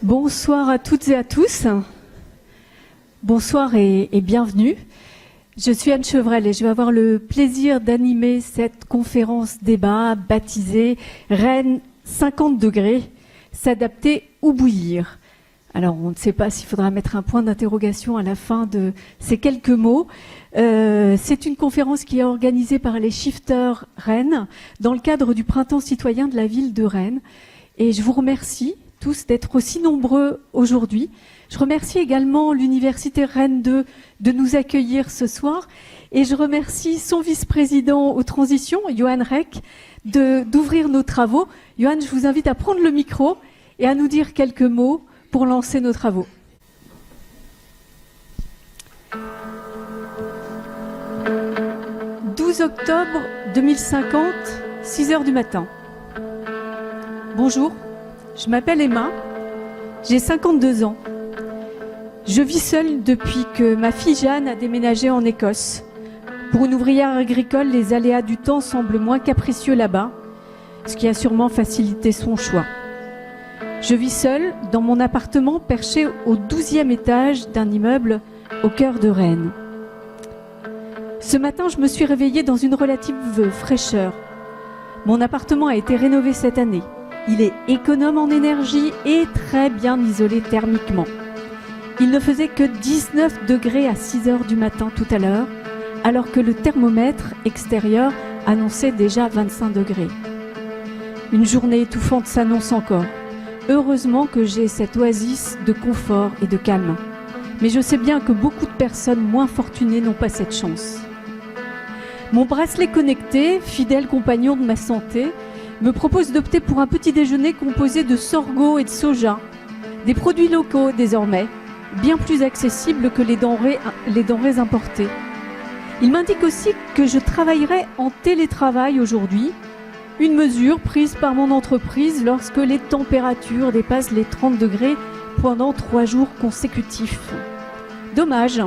Bonsoir à toutes et à tous. Bonsoir et bienvenue. Je suis Anne Chevrel et je vais avoir le plaisir d'animer cette conférence débat baptisée Rennes 50 degrés, s'adapter ou bouillir. Alors on ne sait pas s'il faudra mettre un point d'interrogation à la fin de ces quelques mots. C'est une conférence qui est organisée par les Shifters Rennes dans le cadre du Printemps citoyen de la ville de Rennes. Et je vous remercie tous d'être aussi nombreux aujourd'hui. Je remercie également l'Université Rennes 2 de nous accueillir ce soir. Et je remercie son vice-président aux transitions, Johan Reck, d'ouvrir nos travaux. Johan, je vous invite à prendre le micro et à nous dire quelques mots pour lancer nos travaux. « 12 octobre 2050, 6 heures du matin. Bonjour, je m'appelle Emma, j'ai 52 ans. Je vis seule depuis que ma fille Jeanne a déménagé en Écosse. Pour une ouvrière agricole, les aléas du temps semblent moins capricieux là-bas, ce qui a sûrement facilité son choix. Je vis seule dans mon appartement perché au 12e étage d'un immeuble au cœur de Rennes. Ce matin, je me suis réveillée dans une relative fraîcheur. Mon appartement a été rénové cette année. Il est économe en énergie et très bien isolé thermiquement. Il ne faisait que 19 degrés à 6 heures du matin tout à l'heure, alors que le thermomètre extérieur annonçait déjà 25 degrés. Une journée étouffante s'annonce encore. Heureusement que j'ai cette oasis de confort et de calme. Mais je sais bien que beaucoup de personnes moins fortunées n'ont pas cette chance. Mon bracelet connecté, fidèle compagnon de ma santé, me propose d'opter pour un petit déjeuner composé de sorgho et de soja, des produits locaux désormais, bien plus accessibles que les denrées importées. Il m'indique aussi que je travaillerai en télétravail aujourd'hui, une mesure prise par mon entreprise lorsque les températures dépassent les 30 degrés pendant 3 jours consécutifs. Dommage.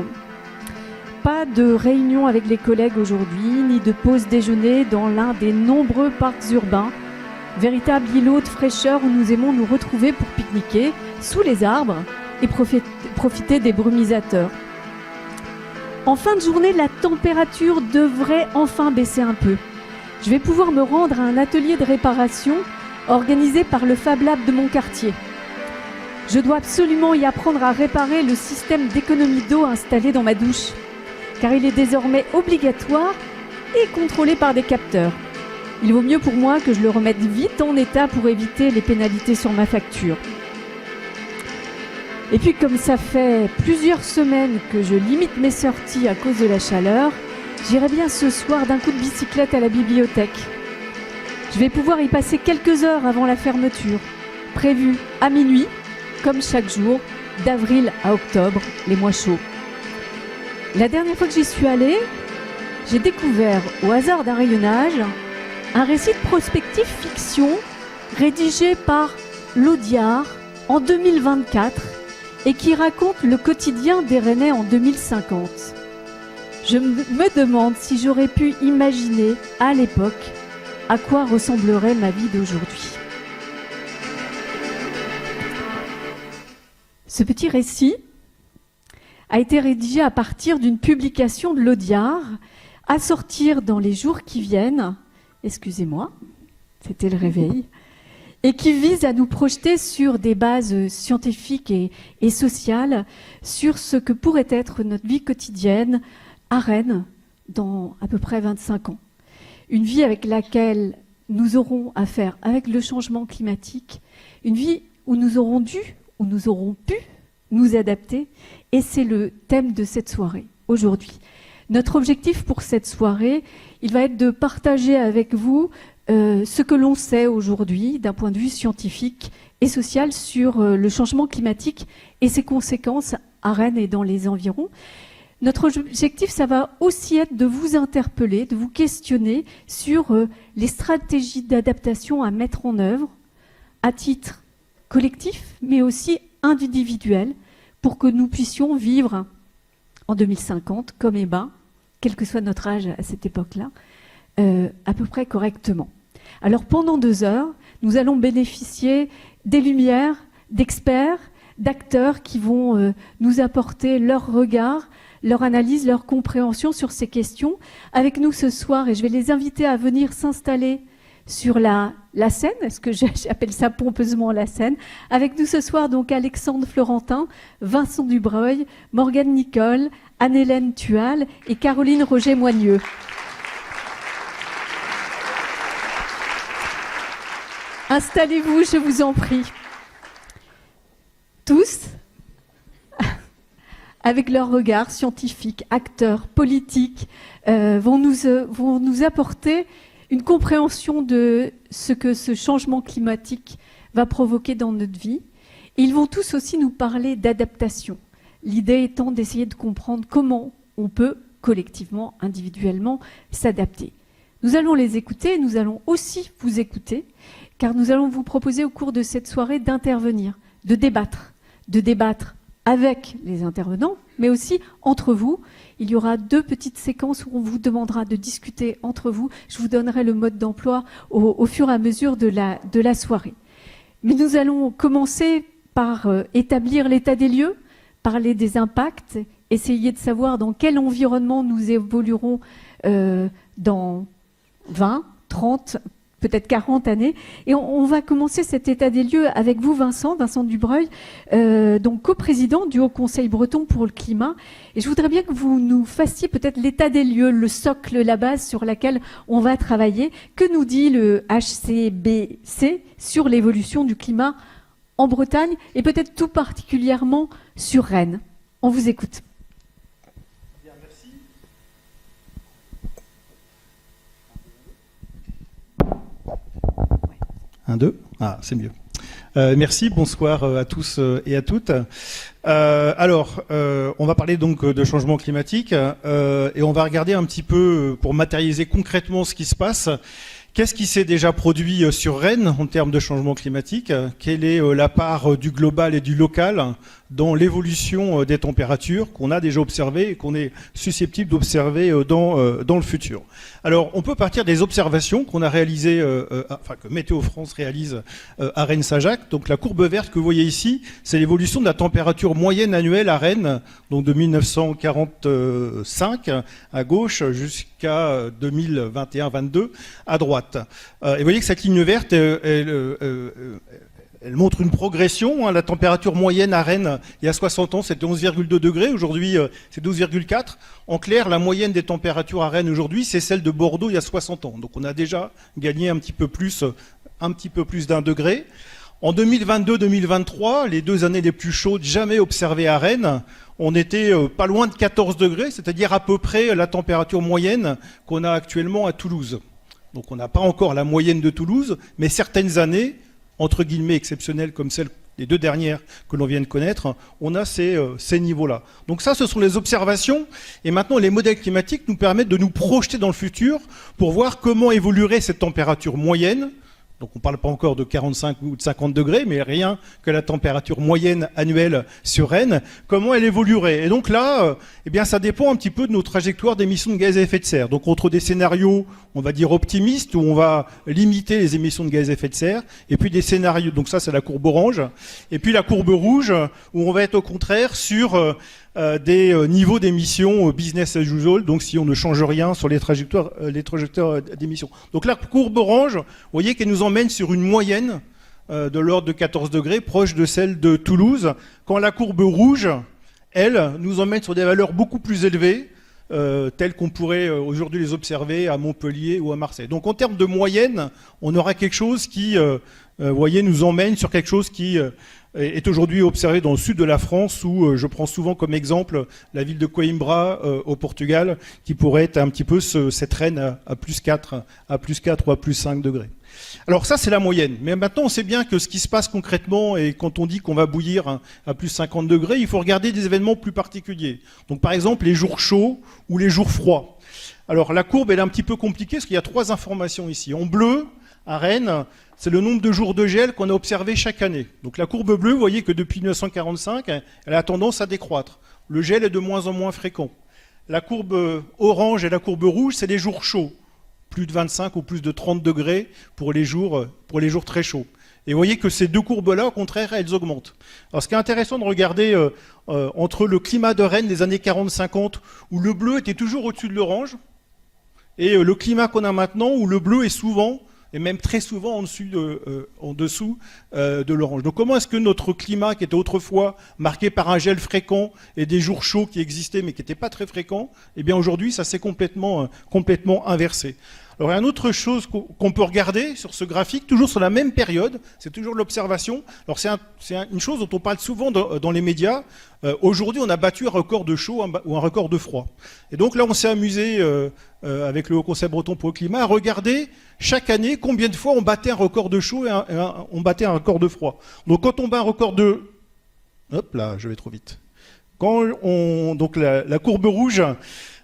Pas de réunion avec les collègues aujourd'hui, ni de pause déjeuner dans l'un des nombreux parcs urbains, véritable îlot de fraîcheur où nous aimons nous retrouver pour pique-niquer sous les arbres et profiter des brumisateurs. En fin de journée, la température devrait enfin baisser un peu. Je vais pouvoir me rendre à un atelier de réparation organisé par le Fab Lab de mon quartier. Je dois absolument y apprendre à réparer le système d'économie d'eau installé dans ma douche, car il est désormais obligatoire et contrôlé par des capteurs. Il vaut mieux pour moi que je le remette vite en état pour éviter les pénalités sur ma facture. Et puis comme ça fait plusieurs semaines que je limite mes sorties à cause de la chaleur, j'irai bien ce soir d'un coup de bicyclette à la bibliothèque. Je vais pouvoir y passer quelques heures avant la fermeture, prévue à minuit, comme chaque jour, d'avril à octobre, les mois chauds. La dernière fois que j'y suis allée, j'ai découvert, au hasard d'un rayonnage, un récit de prospective fiction rédigé par l'Audiard en 2024 et qui raconte le quotidien des Rennais en 2050. Je me demande si j'aurais pu imaginer à l'époque à quoi ressemblerait ma vie d'aujourd'hui. Ce petit récit a été rédigé à partir d'une publication de l'Audiard à sortir dans les jours qui viennent, excusez-moi, c'était le réveil, et qui vise à nous projeter sur des bases scientifiques et sociales, sur ce que pourrait être notre vie quotidienne à Rennes dans à peu près 25 ans. Une vie avec laquelle nous aurons à faire avec le changement climatique, une vie où nous aurons dû, où nous aurons pu nous adapter, et c'est le thème de cette soirée, aujourd'hui. Notre objectif pour cette soirée, il va être de partager avec vous ce que l'on sait aujourd'hui d'un point de vue scientifique et social sur le changement climatique et ses conséquences à Rennes et dans les environs. Notre objectif, ça va aussi être de vous interpeller, de vous questionner sur les stratégies d'adaptation à mettre en œuvre à titre collectif, mais aussi individuel, pour que nous puissions vivre en 2050, comme Emma, quel que soit notre âge à cette époque-là, à peu près correctement. Alors pendant 2 heures, nous allons bénéficier des lumières, d'experts, d'acteurs qui vont nous apporter leur regard, leur analyse, leur compréhension sur ces questions. Avec nous ce soir, et je vais les inviter à venir s'installer sur la scène, est-ce que j'appelle ça pompeusement la scène. Avec nous ce soir, donc Alexandre Florentin, Vincent Dubreuil, Morgane Nicole, Anne-Hélène Tual et Caroline Roger-Moigneux. Installez-vous, je vous en prie. Tous, avec leur regard scientifique, acteurs, politiques, vont nous apporter une compréhension de ce que ce changement climatique va provoquer dans notre vie. Et ils vont tous aussi nous parler d'adaptation. L'idée étant d'essayer de comprendre comment on peut collectivement, individuellement, s'adapter. Nous allons les écouter, nous allons aussi vous écouter, car nous allons vous proposer au cours de cette soirée d'intervenir, de débattre avec les intervenants, mais aussi entre vous. Il y aura 2 petites séquences où on vous demandera de discuter entre vous. Je vous donnerai le mode d'emploi au fur et à mesure de la soirée. Mais nous allons commencer par établir l'état des lieux, parler des impacts, essayer de savoir dans quel environnement nous évoluerons dans 20, 30, peut-être 40 années. Et on va commencer cet état des lieux avec vous, Vincent Dubreuil, donc coprésident du Haut Conseil breton pour le climat. Et je voudrais bien que vous nous fassiez peut-être l'état des lieux, le socle, la base sur laquelle on va travailler. Que nous dit le HCBC sur l'évolution du climat en Bretagne et peut-être tout particulièrement sur Rennes? On vous écoute. Bien, merci. 1, 2. Ah, c'est mieux. Merci, bonsoir à tous et à toutes. On va parler donc de changement climatique et on va regarder un petit peu, pour matérialiser concrètement ce qui se passe, qu'est-ce qui s'est déjà produit sur Rennes en termes de changement climatique? Quelle est la part du global et du local dans l'évolution des températures qu'on a déjà observées et qu'on est susceptible d'observer dans le futur? Alors, on peut partir des observations qu'on a réalisées, que Météo France réalise à Rennes-Saint-Jacques. Donc, la courbe verte que vous voyez ici, c'est l'évolution de la température moyenne annuelle à Rennes, donc de 1945 à gauche jusqu'à 2021-22 à droite. Et vous voyez que cette ligne verte, elle montre une progression. La température moyenne à Rennes, il y a 60 ans, c'était 11,2 degrés. Aujourd'hui, c'est 12,4. En clair, la moyenne des températures à Rennes aujourd'hui, c'est celle de Bordeaux il y a 60 ans. Donc on a déjà gagné un petit peu plus d'1 degré. En 2022-2023, les 2 années les plus chaudes jamais observées à Rennes, on était pas loin de 14 degrés, c'est-à-dire à peu près la température moyenne qu'on a actuellement à Toulouse. Donc on n'a pas encore la moyenne de Toulouse, mais certaines années, entre guillemets exceptionnelles comme celles des 2 dernières que l'on vient de connaître, on a ces niveaux-là. Donc ça, ce sont les observations. Et maintenant, les modèles climatiques nous permettent de nous projeter dans le futur pour voir comment évoluerait cette température moyenne. Donc on ne parle pas encore de 45 ou de 50 degrés, mais rien que la température moyenne annuelle sur Rennes, comment elle évoluerait. Et donc là, ça dépend un petit peu de nos trajectoires d'émissions de gaz à effet de serre. Donc entre des scénarios, on va dire optimistes, où on va limiter les émissions de gaz à effet de serre, et puis des scénarios, donc ça c'est la courbe orange, et puis la courbe rouge, où on va être au contraire sur des niveaux d'émissions business as usual, donc si on ne change rien sur les trajectoires d'émissions. Donc la courbe orange, vous voyez qu'elle nous emmène sur une moyenne de l'ordre de 14 degrés, proche de celle de Toulouse, quand la courbe rouge, elle, nous emmène sur des valeurs beaucoup plus élevées, telles qu'on pourrait aujourd'hui les observer à Montpellier ou à Marseille. Donc en termes de moyenne, on aura quelque chose qui, vous voyez, nous emmène sur quelque chose qui est aujourd'hui observé dans le sud de la France, où je prends souvent comme exemple la ville de Coimbra au Portugal, qui pourrait être un petit peu cette Rennes à plus 4 ou à plus 5 degrés. Alors ça, c'est la moyenne. Mais maintenant, on sait bien que ce qui se passe concrètement, et quand on dit qu'on va bouillir à plus 50 degrés, il faut regarder des événements plus particuliers. Donc par exemple, les jours chauds ou les jours froids. Alors la courbe, elle est un petit peu compliquée, parce qu'il y a 3 informations ici. En bleu, à Rennes, c'est le nombre de jours de gel qu'on a observé chaque année. Donc la courbe bleue, vous voyez que depuis 1945, elle a tendance à décroître. Le gel est de moins en moins fréquent. La courbe orange et la courbe rouge, c'est les jours chauds. Plus de 25 ou plus de 30 degrés pour les jours très chauds. Et vous voyez que ces deux courbes-là, au contraire, elles augmentent. Alors ce qui est intéressant de regarder entre le climat de Rennes des années 40-50, où le bleu était toujours au-dessus de l'orange, et le climat qu'on a maintenant, où le bleu est souvent, et même très souvent en dessous de l'orange. Donc comment est-ce que notre climat, qui était autrefois marqué par un gel fréquent et des jours chauds qui existaient mais qui n'étaient pas très fréquents, eh bien aujourd'hui ça s'est complètement inversé. Alors il y a une autre chose qu'on peut regarder sur ce graphique, toujours sur la même période, c'est toujours l'observation. Alors c'est une chose dont on parle souvent dans les médias. Aujourd'hui on a battu un record de chaud ou un record de froid. Et donc là on s'est amusé avec le Haut Conseil breton pour le climat à regarder chaque année combien de fois on battait un record de chaud et on battait un record de froid. Donc quand on bat un record de... Hop là, je vais trop vite. Donc la courbe rouge...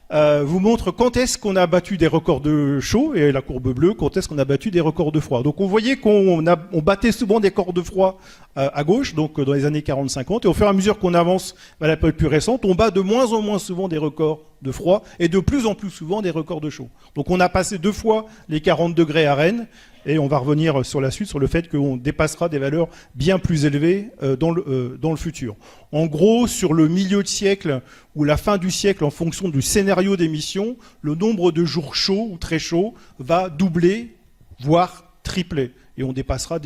vous montre quand est-ce qu'on a battu des records de chaud, et la courbe bleue, quand est-ce qu'on a battu des records de froid. Donc on voyait qu'on battait souvent des records de froid à gauche, donc dans les années 40-50, et au fur et à mesure qu'on avance à la période plus récente, on bat de moins en moins souvent des records de froid, et de plus en plus souvent des records de chaud. Donc on a passé 2 fois les 40 degrés à Rennes, et on va revenir sur la suite, sur le fait qu'on dépassera des valeurs bien plus élevées dans le futur. En gros, sur le milieu de siècle ou la fin du siècle, en fonction du scénario d'émission, le nombre de jours chauds ou très chauds va doubler, voire tripler. Et on dépassera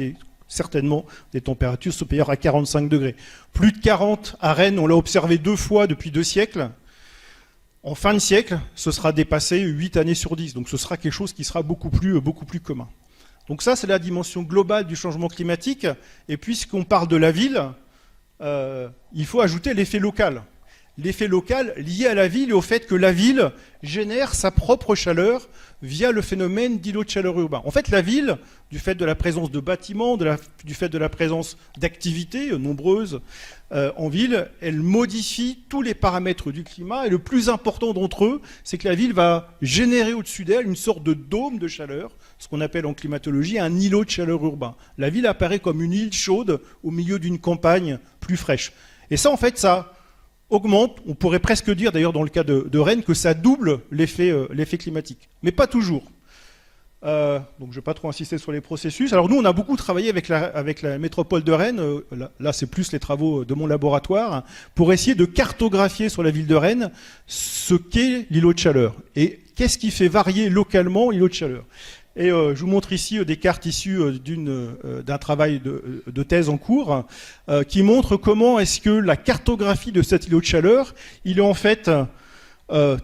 certainement des températures supérieures à 45 degrés. Plus de 40 à Rennes, on l'a observé 2 fois depuis 2 siècles. En fin de siècle, ce sera dépassé 8 années sur 10. Donc ce sera quelque chose qui sera beaucoup plus commun. Donc ça, c'est la dimension globale du changement climatique. Et puisqu'on parle de la ville, il faut ajouter l'effet local. L'effet local lié à la ville et au fait que la ville génère sa propre chaleur via le phénomène d'îlot de chaleur urbain. En fait, la ville, du fait de la présence de bâtiments, du fait de la présence d'activités nombreuses en ville, elle modifie tous les paramètres du climat. Et le plus important d'entre eux, c'est que la ville va générer au-dessus d'elle une sorte de dôme de chaleur, ce qu'on appelle en climatologie un îlot de chaleur urbain. La ville apparaît comme une île chaude au milieu d'une campagne plus fraîche. Et ça, en fait, ça augmente, on pourrait presque dire d'ailleurs dans le cas de Rennes que ça double l'effet climatique, mais pas toujours. Donc je ne vais pas trop insister sur les processus. Alors nous on a beaucoup travaillé avec la métropole de Rennes, là c'est plus les travaux de mon laboratoire, pour essayer de cartographier sur la ville de Rennes ce qu'est l'îlot de chaleur et qu'est-ce qui fait varier localement l'îlot de chaleur. Et je vous montre ici des cartes issues d'un travail de thèse en cours qui montre comment est-ce que la cartographie de cet îlot de chaleur, il est en fait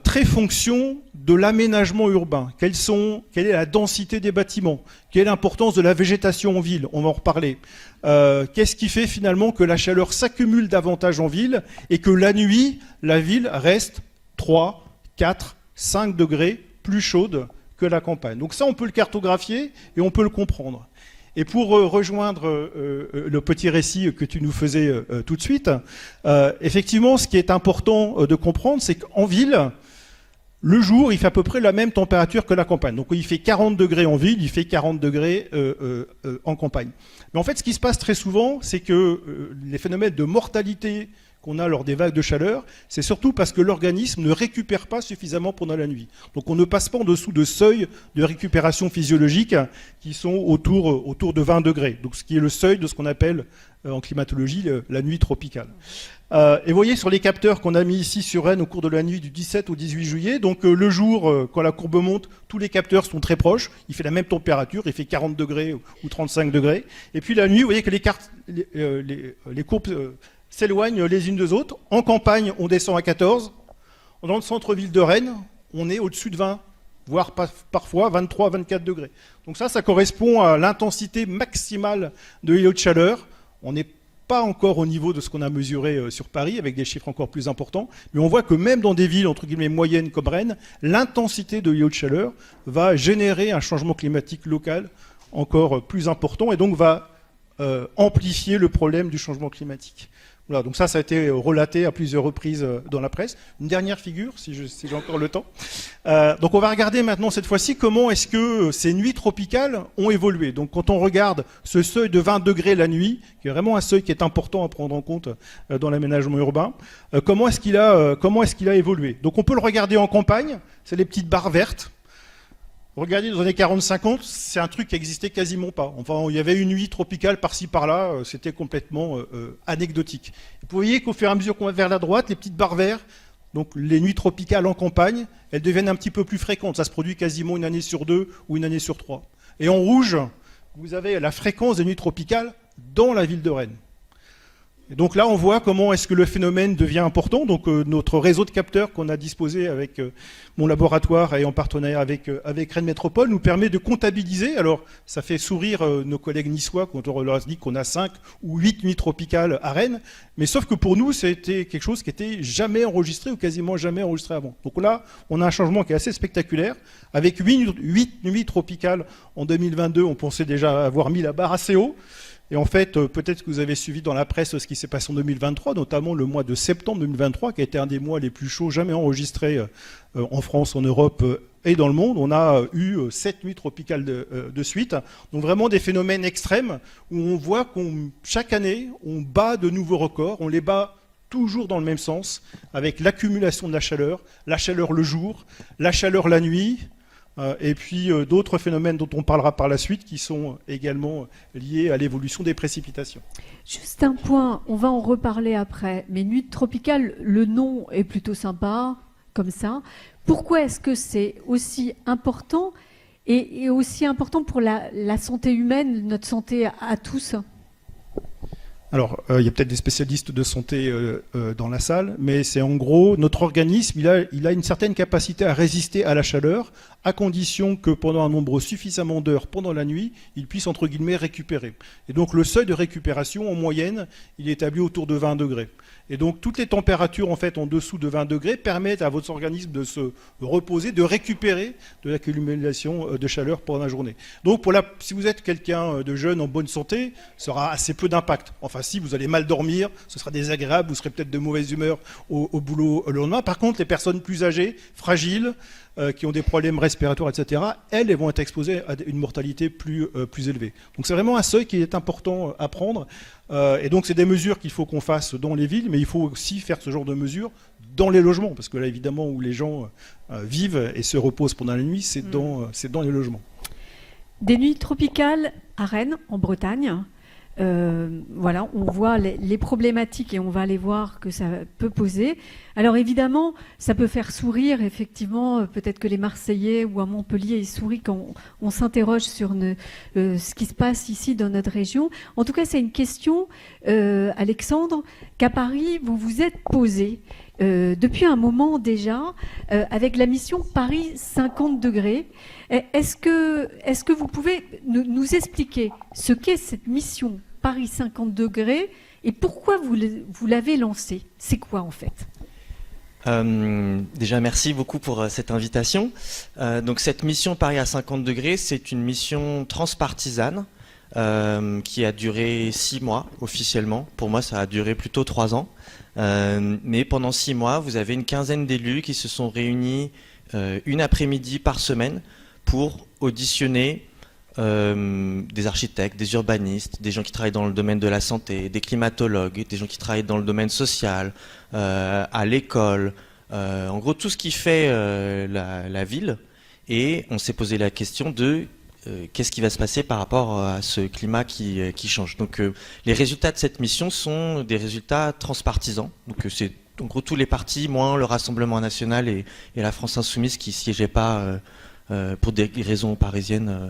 très fonction de l'aménagement urbain. Quelle est la densité des bâtiments? Quelle est l'importance de la végétation en ville? On va en reparler. Qu'est-ce qui fait finalement que la chaleur s'accumule davantage en ville et que la nuit, la ville reste 3, 4, 5 degrés plus chaude que la campagne. Donc ça, on peut le cartographier et on peut le comprendre. Et pour rejoindre le petit récit que tu nous faisais tout de suite, effectivement, ce qui est important de comprendre, c'est qu'en ville, le jour, il fait à peu près la même température que la campagne. Donc il fait 40 degrés en ville, il fait 40 degrés en campagne. Mais en fait, ce qui se passe très souvent, c'est que les phénomènes de mortalité qu'on a lors des vagues de chaleur, c'est surtout parce que l'organisme ne récupère pas suffisamment pendant la nuit. Donc on ne passe pas en dessous de seuils de récupération physiologique qui sont autour de 20 degrés. Donc ce qui est le seuil de ce qu'on appelle en climatologie la nuit tropicale. Et vous voyez sur les capteurs qu'on a mis ici sur Rennes au cours de la nuit du 17 au 18 juillet, donc le jour, quand la courbe monte, tous les capteurs sont très proches, il fait la même température, il fait 40 degrés ou 35 degrés. Et puis la nuit, vous voyez que les courbes s'éloignent les unes des autres. En campagne, on descend à 14. Dans le centre-ville de Rennes, on est au-dessus de 20, voire parfois 23, 24 degrés. Donc ça correspond à l'intensité maximale de l'îlot de chaleur. On n'est pas encore au niveau de ce qu'on a mesuré sur Paris, avec des chiffres encore plus importants, mais on voit que même dans des villes, entre guillemets, moyennes comme Rennes, l'intensité de l'îlot de chaleur va générer un changement climatique local encore plus important, et donc va amplifier le problème du changement climatique. Voilà, donc ça a été relaté à plusieurs reprises dans la presse. Une dernière figure, si j'ai encore le temps. Donc on va regarder maintenant cette fois-ci comment est-ce que ces nuits tropicales ont évolué. Donc quand on regarde ce seuil de 20 degrés la nuit, qui est vraiment un seuil qui est important à prendre en compte dans l'aménagement urbain, comment est-ce qu'il a évolué. Donc on peut le regarder en campagne, c'est les petites barres vertes. Regardez, dans les années 40-50, c'est un truc qui existait quasiment pas. Enfin, il y avait une nuit tropicale par-ci par-là, c'était complètement anecdotique. Vous voyez qu'au fur et à mesure qu'on va vers la droite, les petites barres vertes, donc les nuits tropicales en campagne, elles deviennent un petit peu plus fréquentes. Ça se produit quasiment une année sur 2 ou une année sur 3. Et en rouge, vous avez la fréquence des nuits tropicales dans la ville de Rennes. Et donc là, on voit comment est-ce que le phénomène devient important. Donc notre réseau de capteurs qu'on a disposé avec mon laboratoire et en partenariat avec Rennes Métropole nous permet de comptabiliser. Alors, ça fait sourire nos collègues niçois quand on leur dit qu'on a 5 ou 8 nuits tropicales à Rennes. Mais sauf que pour nous, c'était quelque chose qui était jamais enregistré ou quasiment jamais enregistré avant. Donc là, on a un changement qui est assez spectaculaire. Avec 8 nuits tropicales en 2022, on pensait déjà avoir mis la barre assez haut. Et en fait, peut-être que vous avez suivi dans la presse ce qui s'est passé en 2023, notamment le mois de septembre 2023, qui a été un des mois les plus chauds jamais enregistrés en France, en Europe et dans le monde. On a eu 7 nuits tropicales de suite. Donc vraiment des phénomènes extrêmes où on voit qu'on chaque année, on bat de nouveaux records. On les bat toujours dans le même sens, avec l'accumulation de la chaleur le jour, la chaleur la nuit, et puis d'autres phénomènes dont on parlera par la suite qui sont également liés à l'évolution des précipitations. Juste un point, on va en reparler après, mais nuit tropicale, le nom est plutôt sympa, comme ça. Pourquoi est-ce que c'est aussi important et aussi important pour la santé humaine, notre santé à tous ? Alors, il y a peut-être des spécialistes de santé dans la salle, mais c'est en gros, notre organisme, il a une certaine capacité à résister à la chaleur, à condition que pendant un nombre suffisamment d'heures pendant la nuit, il puisse, entre guillemets, récupérer. Et donc, le seuil de récupération, en moyenne, il est établi autour de 20 degrés. Et donc, toutes les températures, en fait, en dessous de 20 degrés, permettent à votre organisme de se reposer, de récupérer de l'accumulation de chaleur pendant la journée. Donc, si vous êtes quelqu'un de jeune, en bonne santé, ça aura assez peu d'impact. Enfin, si vous allez mal dormir, ce sera désagréable, vous serez peut-être de mauvaise humeur au boulot le lendemain. Par contre, les personnes plus âgées, fragiles, qui ont des problèmes respiratoires, etc., elles vont être exposées à une mortalité plus élevée. Donc c'est vraiment un seuil qui est important à prendre. Et donc c'est des mesures qu'il faut qu'on fasse dans les villes, mais il faut aussi faire ce genre de mesures dans les logements, parce que là, évidemment, où les gens vivent et se reposent pendant la nuit, c'est dans les logements. Des nuits tropicales à Rennes, en Bretagne. Voilà, on voit les problématiques et on va aller voir que ça peut poser. Alors évidemment, ça peut faire sourire, effectivement, peut-être que les Marseillais ou à Montpellier, ils sourient quand on s'interroge sur ce qui se passe ici dans notre région. En tout cas, c'est une question, Alexandre, qu'à Paris, vous vous êtes posée depuis un moment déjà, avec la mission Paris 50 degrés. Est-ce que vous pouvez nous expliquer ce qu'est cette mission Paris 50 degrés et pourquoi vous l'avez lancée? C'est quoi en fait? Déjà, merci beaucoup pour cette invitation. Donc cette mission Paris à 50 degrés, c'est une mission transpartisane qui a duré 6 mois officiellement. Pour moi, ça a duré plutôt 3 ans. Mais pendant 6 mois, vous avez une quinzaine d'élus qui se sont réunis une après-midi par semaine pour auditionner des architectes, des urbanistes, des gens qui travaillent dans le domaine de la santé, des climatologues, des gens qui travaillent dans le domaine social, à l'école, en gros tout ce qui fait la ville. Et on s'est posé la question de qu'est-ce qui va se passer par rapport à ce climat qui change. Donc les résultats de cette mission sont des résultats transpartisans. Donc c'est en gros tous les partis, moins le Rassemblement national et la France insoumise qui ne siégeaient pas pour des raisons parisiennes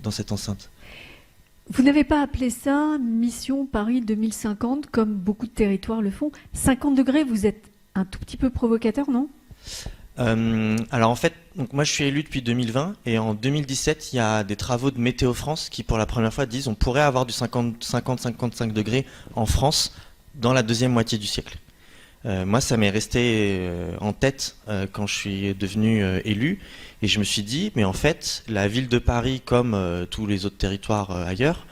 dans cette enceinte. Vous n'avez pas appelé ça Mission Paris 2050 comme beaucoup de territoires le font. 50 degrés, vous êtes un tout petit peu provocateur, non ? Alors en fait, donc moi je suis élu depuis 2020 et en 2017 il y a des travaux de Météo France qui pour la première fois disent on pourrait avoir du 50-55 degrés en France dans la deuxième moitié du siècle. Moi ça m'est resté en tête quand je suis devenu élu et je me suis dit mais en fait la ville de Paris comme tous les autres territoires ailleurs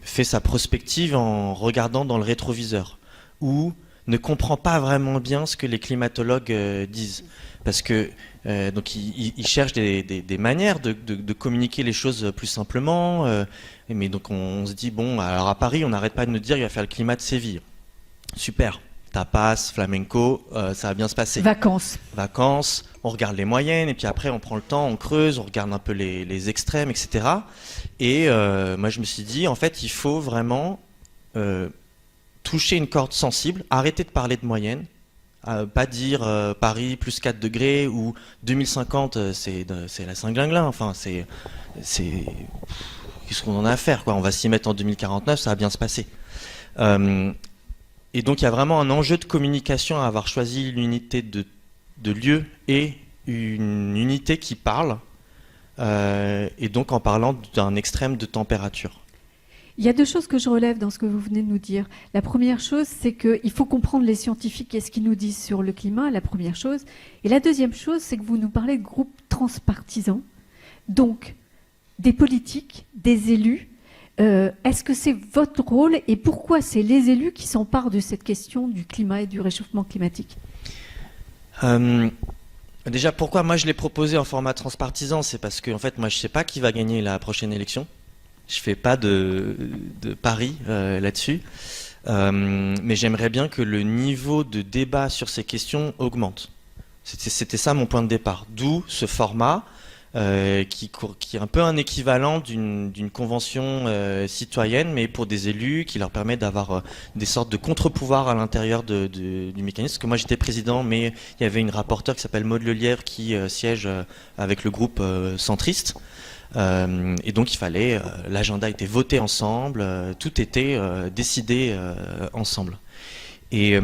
fait sa prospective en regardant dans le rétroviseur ou ne comprend pas vraiment bien ce que les climatologues disent. Parce que donc ils cherchent des manières de communiquer les choses plus simplement. Mais donc on se dit, bon, alors à Paris, on n'arrête pas de nous dire qu'il va faire le climat de Séville. Super, tapas, flamenco, ça va bien se passer. Vacances. Vacances, on regarde les moyennes, et puis après on prend le temps, on creuse, on regarde un peu les extrêmes, etc. Et moi je me suis dit, en fait, il faut vraiment toucher une corde sensible, arrêter de parler de moyenne, pas dire Paris plus 4 degrés ou 2050 c'est la Saint-Glinglin, enfin c'est qu'est-ce qu'on en a à faire, quoi. On va s'y mettre en 2049, ça va bien se passer. Et donc il y a vraiment un enjeu de communication à avoir choisi l'unité de lieu et une unité qui parle, et donc en parlant d'un extrême de température. Il y a deux choses que je relève dans ce que vous venez de nous dire. La première chose, c'est qu'il faut comprendre les scientifiques et ce qu'ils nous disent sur le climat, la première chose. Et la deuxième chose, c'est que vous nous parlez de groupes transpartisans, donc des politiques, des élus. Est-ce que c'est votre rôle et pourquoi c'est les élus qui s'emparent de cette question du climat et du réchauffement climatique ? Déjà, pourquoi moi je l'ai proposé en format transpartisan, c'est parce que en fait, moi je ne sais pas qui va gagner la prochaine élection. Je ne fais pas de pari là-dessus. Mais j'aimerais bien que le niveau de débat sur ces questions augmente. C'était ça mon point de départ. D'où ce format qui est un peu un équivalent d'une convention citoyenne, mais pour des élus, qui leur permet d'avoir des sortes de contre-pouvoirs à l'intérieur du mécanisme. Parce que moi j'étais président, mais il y avait une rapporteure qui s'appelle Maud Lelièvre qui siège avec le groupe centriste. Et donc il fallait, l'agenda était voté ensemble, tout était décidé ensemble. Et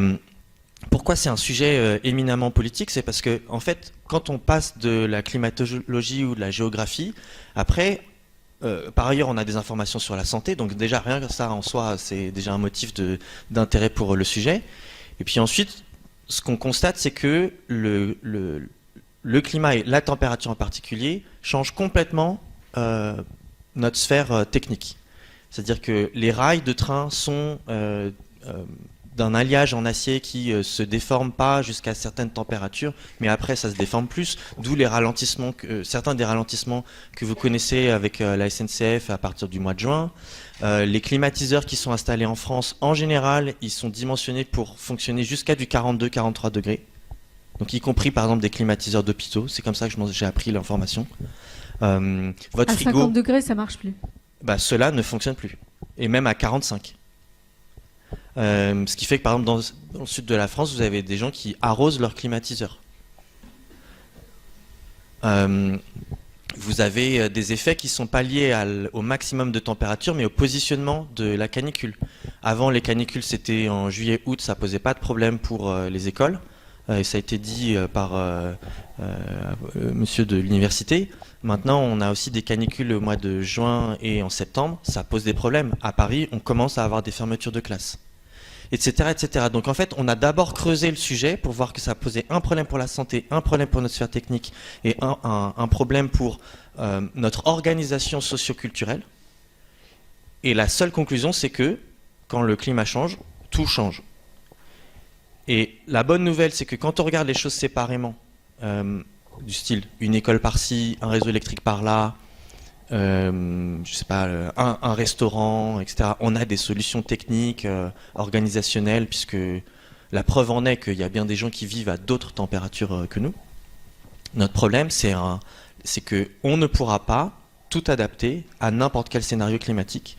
pourquoi c'est un sujet éminemment politique ? C'est parce que, en fait, quand on passe de la climatologie ou de la géographie, après, par ailleurs, on a des informations sur la santé, donc déjà rien que ça en soi, c'est déjà un motif d'intérêt pour le sujet. Et puis ensuite, ce qu'on constate, c'est que le climat et la température en particulier changent complètement notre sphère technique. C'est-à-dire que les rails de train sont d'un alliage en acier qui se déforme pas jusqu'à certaines températures, mais après ça se déforme plus, d'où les ralentissements, certains des ralentissements que vous connaissez avec la SNCF à partir du mois de juin. Les climatiseurs qui sont installés en France, en général, ils sont dimensionnés pour fonctionner jusqu'à du 42-43 degrés. Donc y compris par exemple des climatiseurs d'hôpitaux, c'est comme ça que j'ai appris l'information. Votre à frigo, 50 degrés, ça marche plus. bah, cela ne fonctionne plus. Et même à 45. Ce qui fait que par exemple dans le sud de la France, vous avez des gens qui arrosent leurs climatiseurs. Vous avez des effets qui ne sont pas liés au maximum de température, mais au positionnement de la canicule. Avant, les canicules, c'était en juillet-août, ça ne posait pas de problème pour les écoles. Et ça a été dit par monsieur de l'université. Maintenant, on a aussi des canicules au mois de juin et en septembre. Ça pose des problèmes. À Paris, on commence à avoir des fermetures de classes, etc., etc. Donc en fait, on a d'abord creusé le sujet pour voir que ça posait un problème pour la santé, un problème pour notre sphère technique et un problème pour notre organisation socio-culturelle. Et la seule conclusion, c'est que quand le climat change, tout change. Et la bonne nouvelle, c'est que quand on regarde les choses séparément, du style une école par-ci, un réseau électrique par-là, je sais pas, un restaurant, etc. On a des solutions techniques, organisationnelles, puisque la preuve en est qu'il y a bien des gens qui vivent à d'autres températures que nous. Notre problème, c'est qu'on ne pourra pas tout adapter à n'importe quel scénario climatique.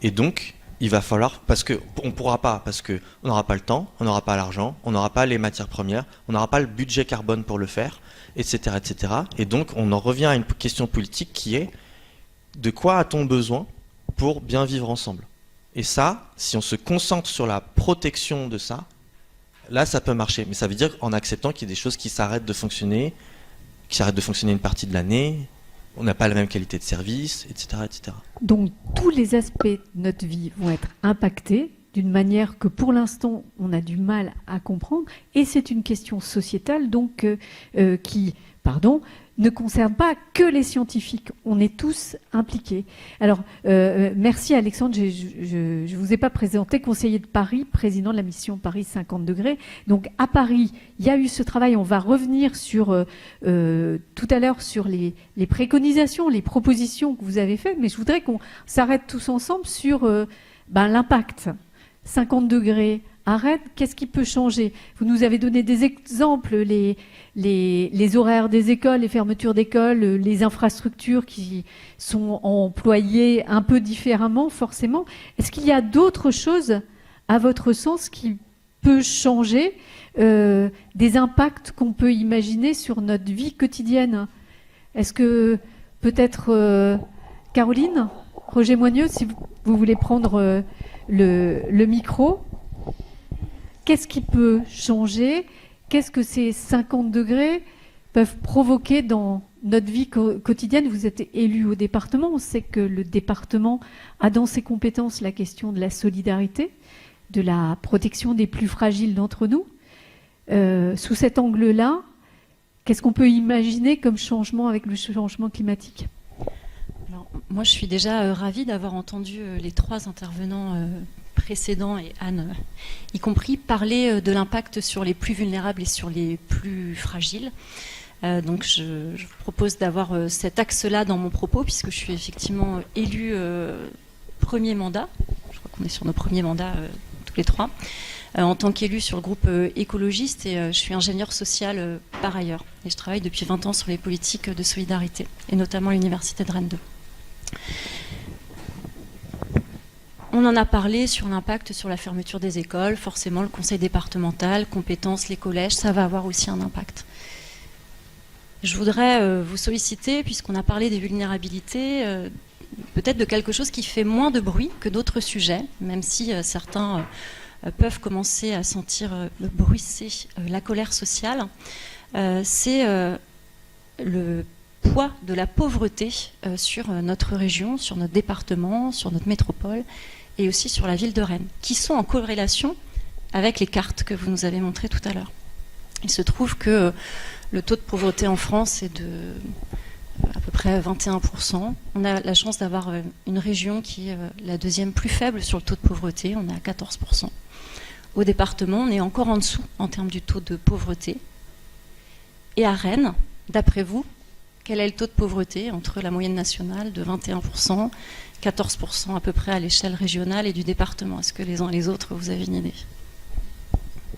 Et donc, il va falloir, parce qu'on ne pourra pas, parce qu'on n'aura pas le temps, on n'aura pas l'argent, on n'aura pas les matières premières, on n'aura pas le budget carbone pour le faire, etc., etc. Et donc, on en revient à une question politique qui est de quoi a-t-on besoin pour bien vivre ensemble ? Et ça, si on se concentre sur la protection de ça, là, ça peut marcher. Mais ça veut dire en acceptant qu'il y a des choses qui s'arrêtent de fonctionner, une partie de l'année, on n'a pas la même qualité de service, etc., etc. Donc, tous les aspects de notre vie vont être impactés d'une manière que, pour l'instant, on a du mal à comprendre. Et c'est une question sociétale, donc, qui ne concerne pas que les scientifiques. On est tous impliqués. Alors, merci Alexandre. Je ne vous ai pas présenté, conseiller de Paris, président de la mission Paris 50 degrés. Donc, à Paris, il y a eu ce travail. On va revenir sur tout à l'heure sur les préconisations, les propositions que vous avez faites. Mais je voudrais qu'on s'arrête tous ensemble sur l'impact. 50 degrés à Rennes, qu'est-ce qui peut changer? Vous nous avez donné des exemples, les horaires des écoles, les fermetures d'écoles, les infrastructures qui sont employées un peu différemment, forcément. Est-ce qu'il y a d'autres choses, à votre sens, qui peut changer, des impacts qu'on peut imaginer sur notre vie quotidienne? Est-ce que peut-être Caroline, Roger Moigneux, si vous voulez prendre le micro, qu'est-ce qui peut changer? Qu'est-ce que ces 50 degrés peuvent provoquer dans notre vie quotidienne? Vous êtes élu au département, on sait que le département a dans ses compétences la question de la solidarité, de la protection des plus fragiles d'entre nous. Sous cet angle-là, qu'est-ce qu'on peut imaginer comme changement avec le changement climatique? Alors, moi, je suis déjà ravie d'avoir entendu les trois intervenants précédents et Anne y compris parler de l'impact sur les plus vulnérables et sur les plus fragiles. Donc je vous propose d'avoir cet axe-là dans mon propos, puisque je suis effectivement élue premier mandat. Je crois qu'on est sur nos premiers mandats tous les trois. En tant qu'élue sur le groupe écologiste, et je suis ingénieure sociale par ailleurs. Et je travaille depuis 20 ans sur les politiques de solidarité, et notamment à l'Université de Rennes 2. On en a parlé sur l'impact sur la fermeture des écoles. Forcément, le conseil départemental, compétences, les collèges, ça va avoir aussi un impact. Je voudrais vous solliciter, puisqu'on a parlé des vulnérabilités, peut-être de quelque chose qui fait moins de bruit que d'autres sujets, même si certains peuvent commencer à sentir le bruisser la colère sociale. C'est le poids de la pauvreté sur notre région, sur notre département, sur notre métropole et aussi sur la ville de Rennes, qui sont en corrélation avec les cartes que vous nous avez montrées tout à l'heure. Il se trouve que le taux de pauvreté en France est de à peu près 21%. On a la chance d'avoir une région qui est la deuxième plus faible sur le taux de pauvreté, on est à 14%. Au département, on est encore en dessous en termes du taux de pauvreté. Et à Rennes, d'après vous, quel est le taux de pauvreté entre la moyenne nationale de 21%, 14% à peu près à l'échelle régionale et du département? Est-ce que les uns et les autres, vous avez une idée?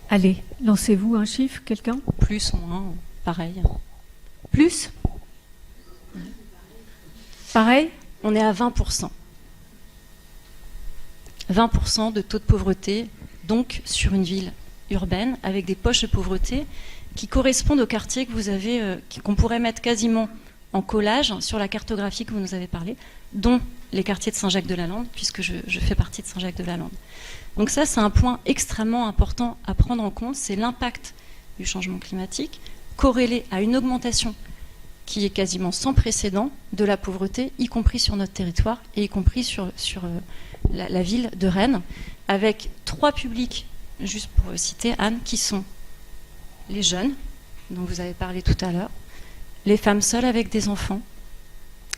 Allez, lancez-vous un chiffre, quelqu'un? Plus ou moins, pareil. Plus? Pareil? On est à 20%. 20% de taux de pauvreté, donc sur une ville urbaine, avec des poches de pauvreté qui correspondent aux quartiers que vous avez, qu'on pourrait mettre quasiment en collage sur la cartographie que vous nous avez parlé, dont les quartiers de Saint-Jacques-de-la-Lande, puisque je fais partie de Saint-Jacques-de-la-Lande. Donc ça, c'est un point extrêmement important à prendre en compte, c'est l'impact du changement climatique corrélé à une augmentation qui est quasiment sans précédent de la pauvreté, y compris sur notre territoire et y compris sur la ville de Rennes, avec trois publics, juste pour citer Anne, qui sont les jeunes, dont vous avez parlé tout à l'heure, les femmes seules avec des enfants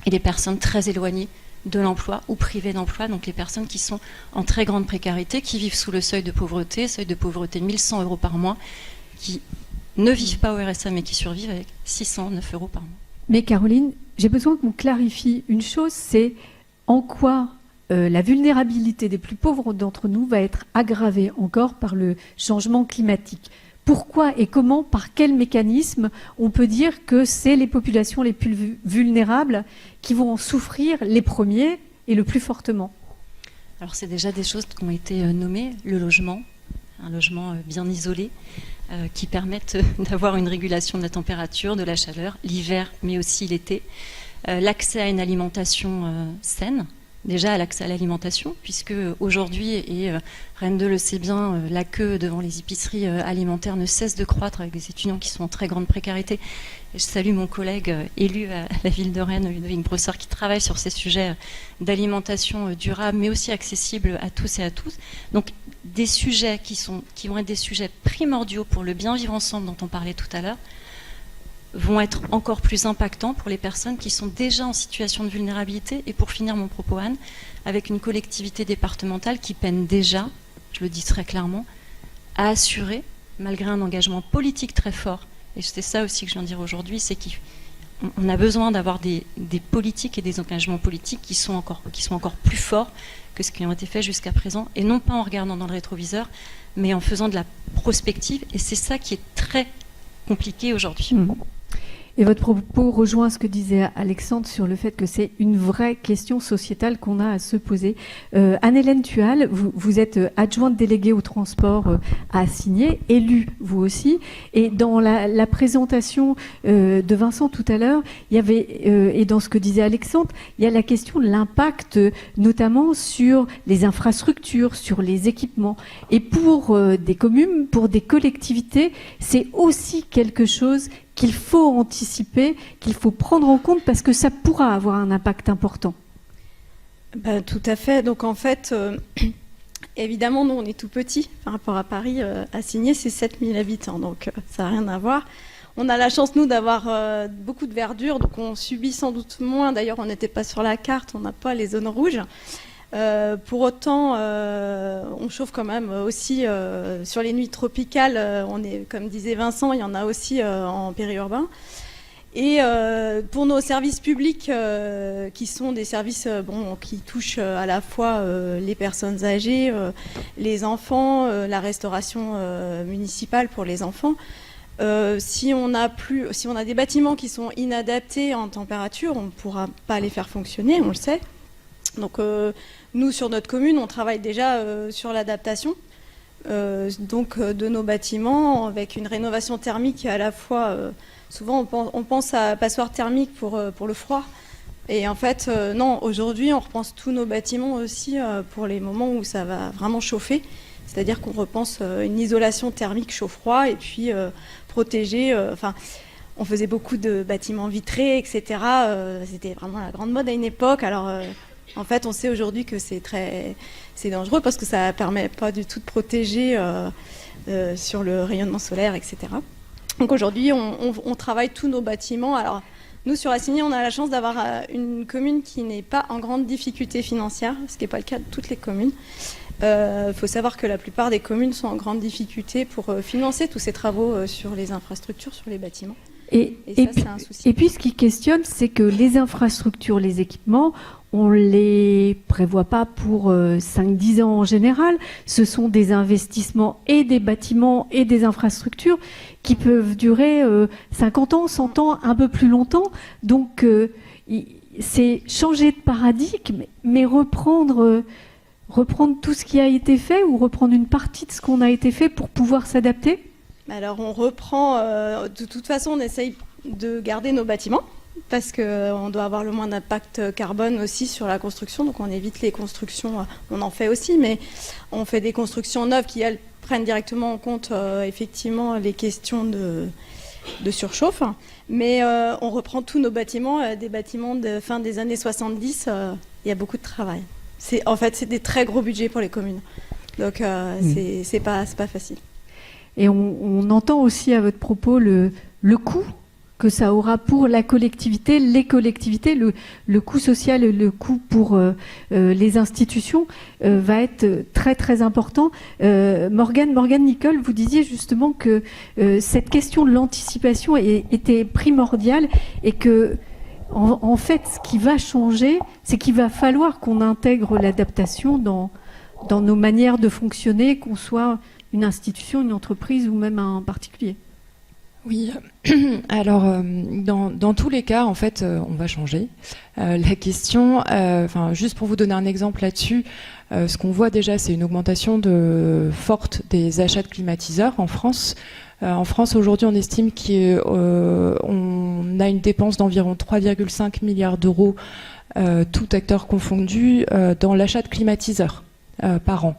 et les personnes très éloignées de l'emploi ou privées d'emploi, donc les personnes qui sont en très grande précarité, qui vivent sous le seuil de pauvreté 1100 € par mois, qui ne vivent pas au RSA mais qui survivent avec 609 € par mois. Mais Caroline, j'ai besoin qu'on clarifie une chose, c'est en quoi la vulnérabilité des plus pauvres d'entre nous va être aggravée encore par le changement climatique. Pourquoi et comment, par quel mécanisme on peut dire que c'est les populations les plus vulnérables qui vont en souffrir les premiers et le plus fortement? Alors c'est déjà des choses qui ont été nommées, le logement, un logement bien isolé, qui permettent d'avoir une régulation de la température, de la chaleur, l'hiver mais aussi l'été, l'accès à une alimentation saine, déjà à l'accès à l'alimentation, puisque aujourd'hui, et Rennes 2 le sait bien, la queue devant les épiceries alimentaires ne cesse de croître avec des étudiants qui sont en très grande précarité. Et je salue mon collègue élu à la ville de Rennes, Ludovic Brossard, qui travaille sur ces sujets d'alimentation durable, mais aussi accessible à tous et à toutes. Donc des sujets qui vont être des sujets primordiaux pour le bien vivre ensemble dont on parlait tout à l'heure, vont être encore plus impactants pour les personnes qui sont déjà en situation de vulnérabilité. Et pour finir mon propos, Anne, avec une collectivité départementale qui peine déjà, je le dis très clairement, à assurer, malgré un engagement politique très fort, et c'est ça aussi que je viens de dire aujourd'hui, c'est on a besoin d'avoir des politiques et des engagements politiques qui sont encore plus forts que ce qui ont été fait jusqu'à présent, et non pas en regardant dans le rétroviseur, mais en faisant de la prospective, et c'est ça qui est très compliqué aujourd'hui. Et votre propos rejoint ce que disait Alexandre sur le fait que c'est une vraie question sociétale qu'on a à se poser. Anne-Hélène Tual, vous êtes adjointe déléguée au transport à Assigné, élue vous aussi, et dans la présentation de Vincent tout à l'heure, il y avait, et dans ce que disait Alexandre, il y a la question de l'impact notamment sur les infrastructures, sur les équipements. Et pour des communes, pour des collectivités, c'est aussi quelque chose qu'il faut anticiper, qu'il faut prendre en compte parce que ça pourra avoir un impact important. Tout à fait. Donc en fait, évidemment, nous on est tout petit par rapport à Paris. Assigné, c'est 7000 habitants, donc ça n'a rien à voir. On a la chance, nous, d'avoir beaucoup de verdure, donc on subit sans doute moins. D'ailleurs, on n'était pas sur la carte, on n'a pas les zones rouges. Pour autant, on chauffe quand même aussi sur les nuits tropicales. On est, comme disait Vincent, il y en a aussi en périurbain. Et pour nos services publics, qui sont des services qui touchent à la fois les personnes âgées, les enfants, la restauration municipale pour les enfants. Si on a des bâtiments qui sont inadaptés en température, on ne pourra pas les faire fonctionner, on le sait. Donc nous, sur notre commune, on travaille déjà sur l'adaptation de nos bâtiments avec une rénovation thermique à la fois. Souvent, on pense à passoire thermique pour le froid. Et en fait, non, aujourd'hui, on repense tous nos bâtiments aussi pour les moments où ça va vraiment chauffer. C'est-à-dire qu'on repense une isolation thermique chaud-froid et puis protéger. On faisait beaucoup de bâtiments vitrés, etc. C'était vraiment la grande mode à une époque. Alors, en fait, on sait aujourd'hui que c'est dangereux parce que ça ne permet pas du tout de protéger sur le rayonnement solaire, etc. Donc aujourd'hui, on travaille tous nos bâtiments. Alors, nous, sur Assigné, on a la chance d'avoir une commune qui n'est pas en grande difficulté financière, ce qui n'est pas le cas de toutes les communes. Il faut savoir que la plupart des communes sont en grande difficulté pour financer tous ces travaux sur les infrastructures, sur les bâtiments. Et ça, c'est un souci. Et puis, ce qui questionne, c'est que les infrastructures, les équipements, on ne les prévoit pas pour 5-10 ans en général. Ce sont des investissements et des bâtiments et des infrastructures qui peuvent durer 50 ans, 100 ans, un peu plus longtemps. Donc, c'est changer de paradigme, mais reprendre tout ce qui a été fait ou reprendre une partie de ce qu'on a été fait pour pouvoir s'adapter. Alors, on reprend. De toute façon, on essaye de garder nos bâtiments parce qu'on doit avoir le moins d'impact carbone aussi sur la construction. Donc, on évite les constructions. On en fait aussi, mais on fait des constructions neuves qui, elles, prennent directement en compte effectivement les questions de surchauffe. Mais on reprend tous nos bâtiments, des bâtiments de fin des années 70. Il y a beaucoup de travail. En fait, c'est des très gros budgets pour les communes. Donc, c'est pas facile. Et on entend aussi à votre propos le coût que ça aura pour la collectivité, les collectivités, le coût social, le coût pour les institutions va être très très important. Morgane Nicole, vous disiez justement que cette question de l'anticipation était primordiale et que en fait ce qui va changer, c'est qu'il va falloir qu'on intègre l'adaptation dans nos manières de fonctionner, qu'on soit une institution, une entreprise ou même un particulier. Oui, alors dans tous les cas, en fait, on va changer. La question, juste pour vous donner un exemple là-dessus, ce qu'on voit déjà, c'est une augmentation forte des achats de climatiseurs en France. En France, aujourd'hui, on estime qu'on a une dépense d'environ 3,5 milliards d'euros, tout acteur confondu, dans l'achat de climatiseurs par an.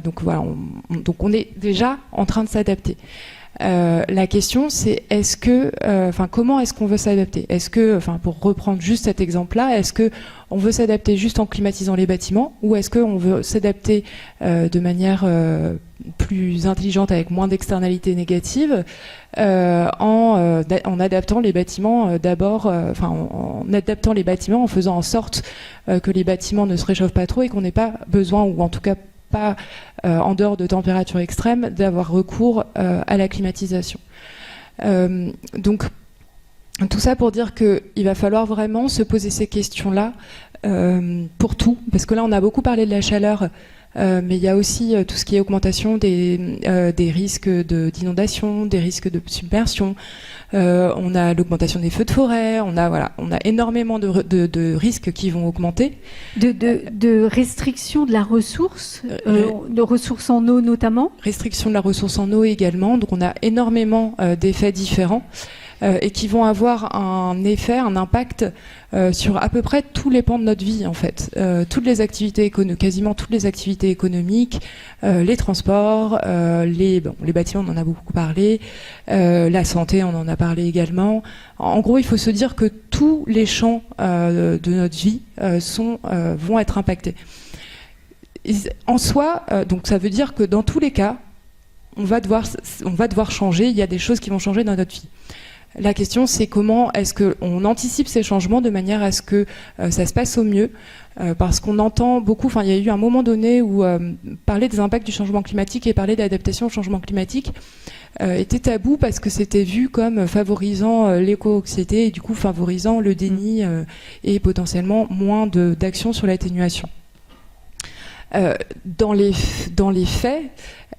Donc voilà, on est déjà en train de s'adapter. La question, c'est comment est-ce qu'on veut s'adapter ? Est-ce que, pour reprendre juste cet exemple-là, est-ce que on veut s'adapter juste en climatisant les bâtiments, ou est-ce qu'on veut s'adapter de manière plus intelligente avec moins d'externalités négatives en adaptant les bâtiments d'abord, en adaptant les bâtiments en faisant en sorte que les bâtiments ne se réchauffent pas trop et qu'on n'ait pas besoin, ou en tout cas pas en dehors de températures extrêmes, d'avoir recours à la climatisation. Donc Tout ça pour dire qu'il va falloir vraiment se poser ces questions-là pour tout, parce que là on a beaucoup parlé de la chaleur, mais il y a aussi tout ce qui est augmentation des risques d'inondation, des risques de submersion. On a l'augmentation des feux de forêt, on a énormément de risques qui vont augmenter. De restriction de la ressource, de ressources en eau notamment. Restriction de la ressource en eau également, donc on a énormément d'effets différents. Et qui vont avoir un effet, un impact sur à peu près tous les pans de notre vie en fait. Toutes les activités quasiment toutes les activités économiques, les transports, les bâtiments, on en a beaucoup parlé, la santé, on en a parlé également. En gros, il faut se dire que tous les champs de notre vie vont être impactés. En soi, donc ça veut dire que dans tous les cas, on va devoir changer, il y a des choses qui vont changer dans notre vie. La question, c'est comment est-ce qu'on anticipe ces changements de manière à ce que ça se passe au mieux, parce qu'on entend beaucoup, il y a eu un moment donné où parler des impacts du changement climatique et parler d'adaptation au changement climatique était tabou parce que c'était vu comme favorisant l'éco-anxiété et du coup favorisant le déni et potentiellement moins d'action sur l'atténuation. Dans les faits,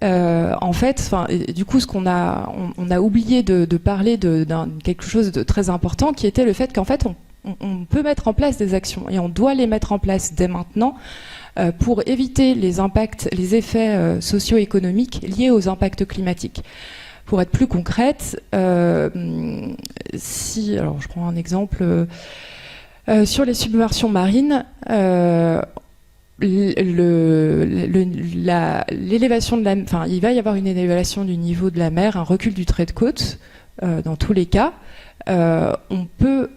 en fait, du coup, on a oublié de parler de quelque chose de très important, qui était le fait qu'en fait, on peut mettre en place des actions et on doit les mettre en place dès maintenant pour éviter les impacts, les effets socio-économiques liés aux impacts climatiques. Pour être plus concrète, alors je prends un exemple sur les submersions marines. L'élévation de il va y avoir une élévation du niveau de la mer, un recul du trait de côte, dans tous les cas. On peut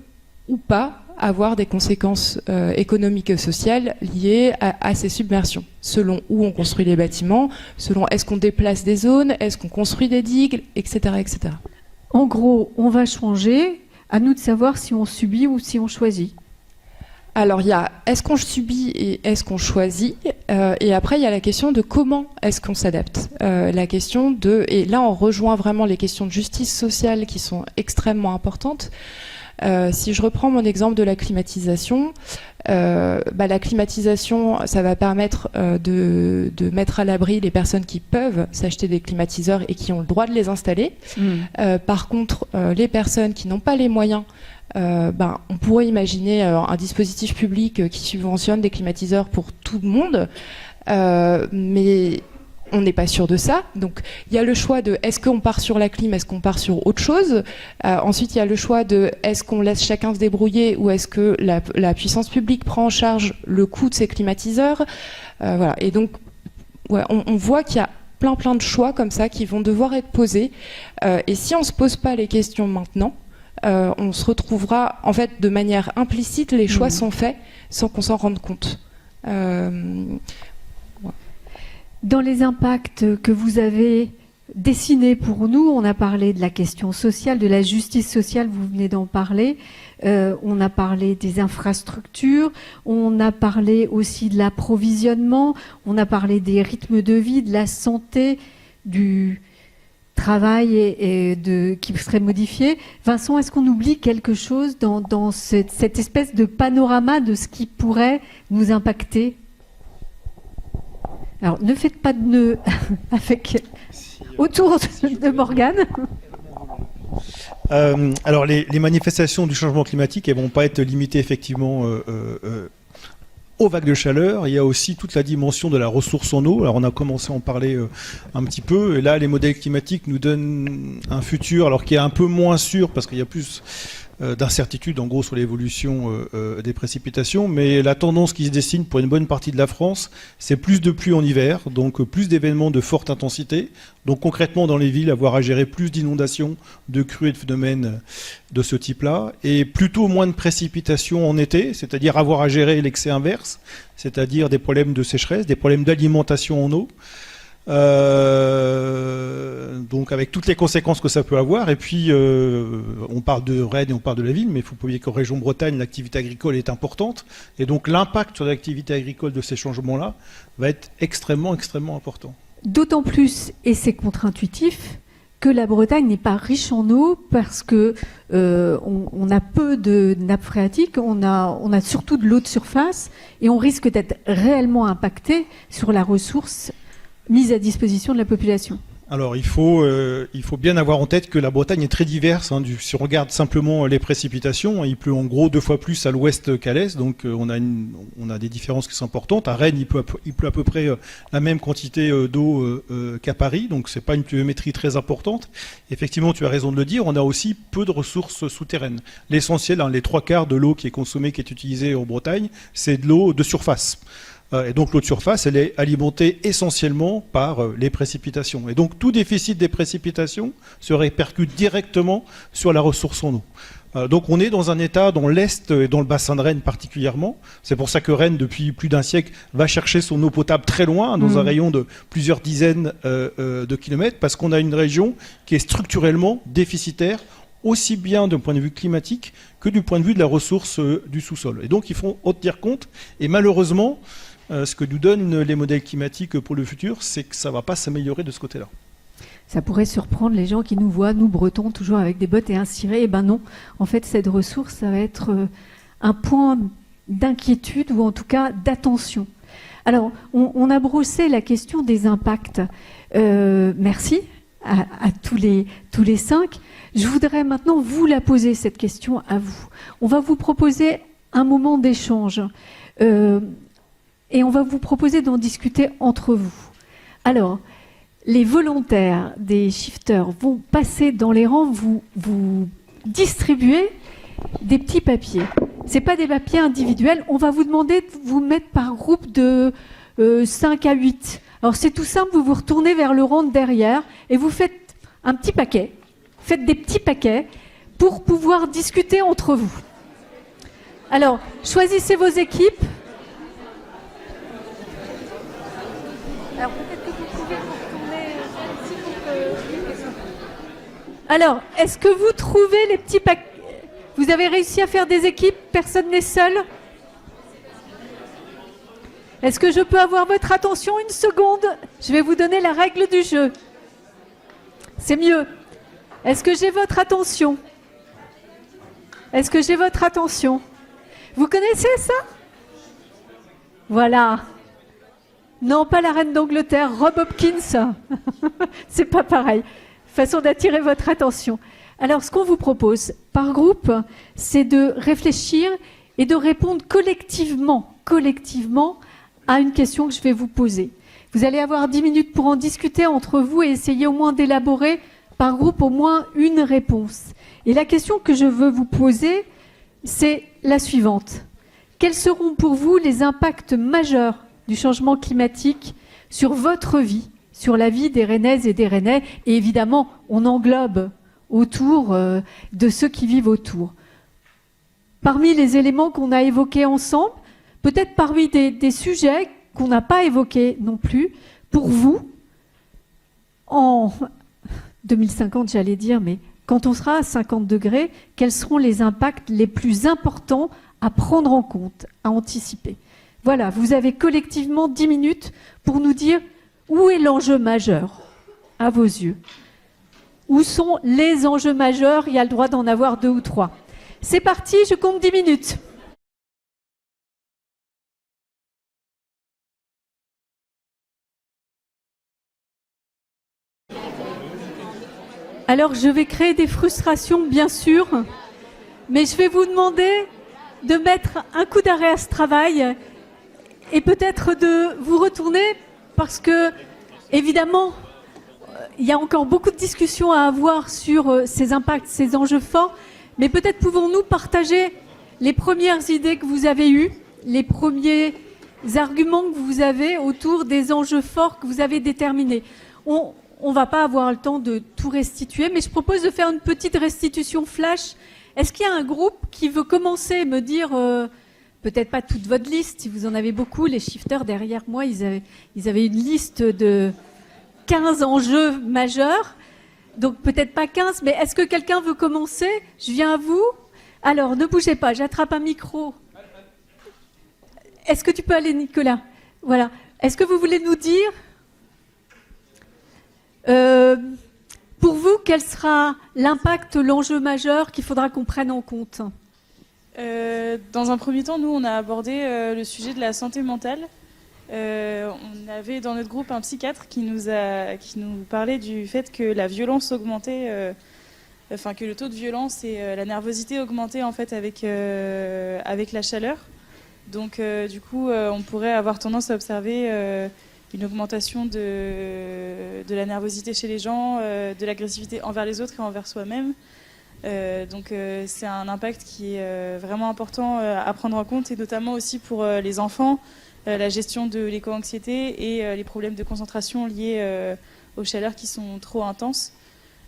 ou pas avoir des conséquences économiques et sociales liées à ces submersions, selon où on construit les bâtiments, selon est-ce qu'on déplace des zones, est-ce qu'on construit des digues, etc., etc. En gros, on va changer, à nous de savoir si on subit ou si on choisit. Alors, il y a est-ce qu'on subit et est-ce qu'on choisit, et après il y a la question de comment est-ce qu'on s'adapte. Et là on rejoint vraiment les questions de justice sociale qui sont extrêmement importantes. Si je reprends mon exemple de la climatisation, la climatisation, ça va permettre de mettre à l'abri les personnes qui peuvent s'acheter des climatiseurs et qui ont le droit de les installer. Par contre, les personnes qui n'ont pas les moyens, on pourrait imaginer un dispositif public qui subventionne des climatiseurs pour tout le monde, mais on n'est pas sûr de ça. Donc il y a le choix de est-ce qu'on part sur la clim, est-ce qu'on part sur autre chose. Ensuite il y a le choix de est-ce qu'on laisse chacun se débrouiller ou est-ce que la puissance publique prend en charge le coût de ces climatiseurs. Voilà. Et donc on voit qu'il y a plein de choix comme ça qui vont devoir être posés. Et si on ne se pose pas les questions maintenant, on se retrouvera, en fait, de manière implicite, les choix sont faits sans qu'on s'en rende compte. Dans les impacts que vous avez dessinés pour nous, on a parlé de la question sociale, de la justice sociale, vous venez d'en parler. On a parlé des infrastructures, on a parlé aussi de l'approvisionnement, on a parlé des rythmes de vie, de la santé, du travail qui serait modifié. Vincent, est-ce qu'on oublie quelque chose dans cette espèce de panorama de ce qui pourrait nous impacter ? Alors, ne faites pas de nœud autour de Morgane. Alors, les manifestations du changement climatique, elles ne vont pas être limitées effectivement aux vagues de chaleur. Il y a aussi toute la dimension de la ressource en eau. Alors on a commencé à en parler un petit peu. Et là, les modèles climatiques nous donnent un futur, alors qui est un peu moins sûr parce qu'il y a plus d'incertitude en gros sur l'évolution des précipitations. Mais la tendance qui se dessine pour une bonne partie de la France, c'est plus de pluie en hiver, donc plus d'événements de forte intensité. Donc concrètement dans les villes, avoir à gérer plus d'inondations, de crues et de phénomènes de ce type-là, et plutôt moins de précipitations en été, c'est-à-dire avoir à gérer l'excès inverse, c'est-à-dire des problèmes de sécheresse, des problèmes d'alimentation en eau, donc avec toutes les conséquences que ça peut avoir. Et puis on parle de Rennes et on parle de la ville, mais il faut pas oublier qu'en région Bretagne, l'activité agricole est importante, et donc l'impact sur l'activité agricole de ces changements-là va être extrêmement important. D'autant plus, et c'est contre-intuitif, que la Bretagne n'est pas riche en eau parce que on a peu de nappes phréatiques, on a surtout de l'eau de surface et on risque d'être réellement impacté sur la ressource mise à disposition de la population. Alors il faut bien avoir en tête que la Bretagne est très diverse. Si on regarde simplement les précipitations, il pleut en gros 2 fois plus à l'ouest qu'à l'est, donc on a des différences qui sont importantes. À Rennes, il pleut à peu près la même quantité d'eau qu'à Paris, donc c'est pas une pluviométrie très importante. Effectivement, tu as raison de le dire, on a aussi peu de ressources souterraines. L'essentiel, les 3/4 de l'eau qui est consommée, qui est utilisée en Bretagne, c'est de l'eau de surface. Et donc l'eau de surface, elle est alimentée essentiellement par les précipitations. Et donc tout déficit des précipitations se répercute directement sur la ressource en eau. Donc on est dans un état dans l'Est et dans le bassin de Rennes particulièrement. C'est pour ça que Rennes, depuis plus d'un siècle, va chercher son eau potable très loin, dans un rayon de plusieurs dizaines de kilomètres, parce qu'on a une région qui est structurellement déficitaire, aussi bien d'un point de vue climatique que du point de vue de la ressource du sous-sol. Et donc il faut en tenir compte. Et malheureusement, ce que nous donnent les modèles climatiques pour le futur, c'est que ça ne va pas s'améliorer de ce côté-là. Ça pourrait surprendre les gens qui nous voient, nous Bretons, toujours avec des bottes et un ciré. Eh ben non, en fait, cette ressource, ça va être un point d'inquiétude ou en tout cas d'attention. Alors, on a brossé la question des impacts. Merci à tous les 5. Je voudrais maintenant vous la poser, cette question à vous. On va vous proposer un moment d'échange. Et on va vous proposer d'en discuter entre vous. Alors, les volontaires des shifters vont passer dans les rangs, vous distribuer des petits papiers. Ce n'est pas des papiers individuels. On va vous demander de vous mettre par groupe de 5 à 8. Alors, c'est tout simple, vous vous retournez vers le rang de derrière et vous faites un petit paquet. Faites des petits paquets pour pouvoir discuter entre vous. Alors, choisissez vos équipes. Alors, peut-être que vous pouvez vous retourner. Alors, est-ce que vous trouvez les petits paquets? Vous avez réussi à faire des équipes? Personne n'est seul? Est-ce que je peux avoir votre attention une seconde? Je vais vous donner la règle du jeu. C'est mieux. Est-ce que j'ai votre attention? Est-ce que j'ai votre attention? Vous connaissez ça? Voilà. Non, pas la reine d'Angleterre, Rob Hopkins. C'est pas pareil. Façon d'attirer votre attention. Alors, ce qu'on vous propose par groupe, c'est de réfléchir et de répondre collectivement à une question que je vais vous poser. Vous allez avoir 10 minutes pour en discuter entre vous et essayer au moins d'élaborer par groupe au moins une réponse. Et la question que je veux vous poser, c'est la suivante. Quels seront pour vous les impacts majeurs du changement climatique sur votre vie, sur la vie des Rennaises et des Rennais, et évidemment, on englobe autour de ceux qui vivent autour. Parmi les éléments qu'on a évoqués ensemble, peut-être parmi des sujets qu'on n'a pas évoqués non plus, pour vous, en 2050, j'allais dire, mais quand on sera à 50 degrés, quels seront les impacts les plus importants à prendre en compte, à anticiper? Voilà, vous avez collectivement 10 minutes pour nous dire où est l'enjeu majeur, à vos yeux. Où sont les enjeux majeurs? Il y a le droit d'en avoir 2 ou 3. C'est parti, je compte 10 minutes. Alors, je vais créer des frustrations, bien sûr, mais je vais vous demander de mettre un coup d'arrêt à ce travail et peut-être de vous retourner parce que, évidemment, il y a encore beaucoup de discussions à avoir sur ces impacts, ces enjeux forts, mais peut-être pouvons-nous partager les premières idées que vous avez eues, les premiers arguments que vous avez autour des enjeux forts que vous avez déterminés. On ne va pas avoir le temps de tout restituer, mais je propose de faire une petite restitution flash. Est-ce qu'il y a un groupe qui veut commencer et me dire... peut-être pas toute votre liste, si vous en avez beaucoup. Les shifters derrière moi, ils avaient une liste de 15 enjeux majeurs. Donc peut-être pas 15, mais est-ce que quelqu'un veut commencer? Je viens à vous. Alors, ne bougez pas, j'attrape un micro. Est-ce que tu peux aller, Nicolas? Voilà. Est-ce que vous voulez nous dire Pour vous, quel sera l'impact, l'enjeu majeur qu'il faudra qu'on prenne en compte ? Dans un premier temps, nous, on a abordé le sujet de la santé mentale. On avait dans notre groupe un psychiatre qui nous parlait du fait que la violence augmentait, que le taux de violence et la nervosité augmentaient en fait avec la chaleur. Donc du coup, on pourrait avoir tendance à observer une augmentation de la nervosité chez les gens, de l'agressivité envers les autres et envers soi-même. Donc c'est un impact qui est vraiment important à prendre en compte, et notamment aussi pour les enfants, la gestion de l'éco-anxiété et les problèmes de concentration liés aux chaleurs qui sont trop intenses.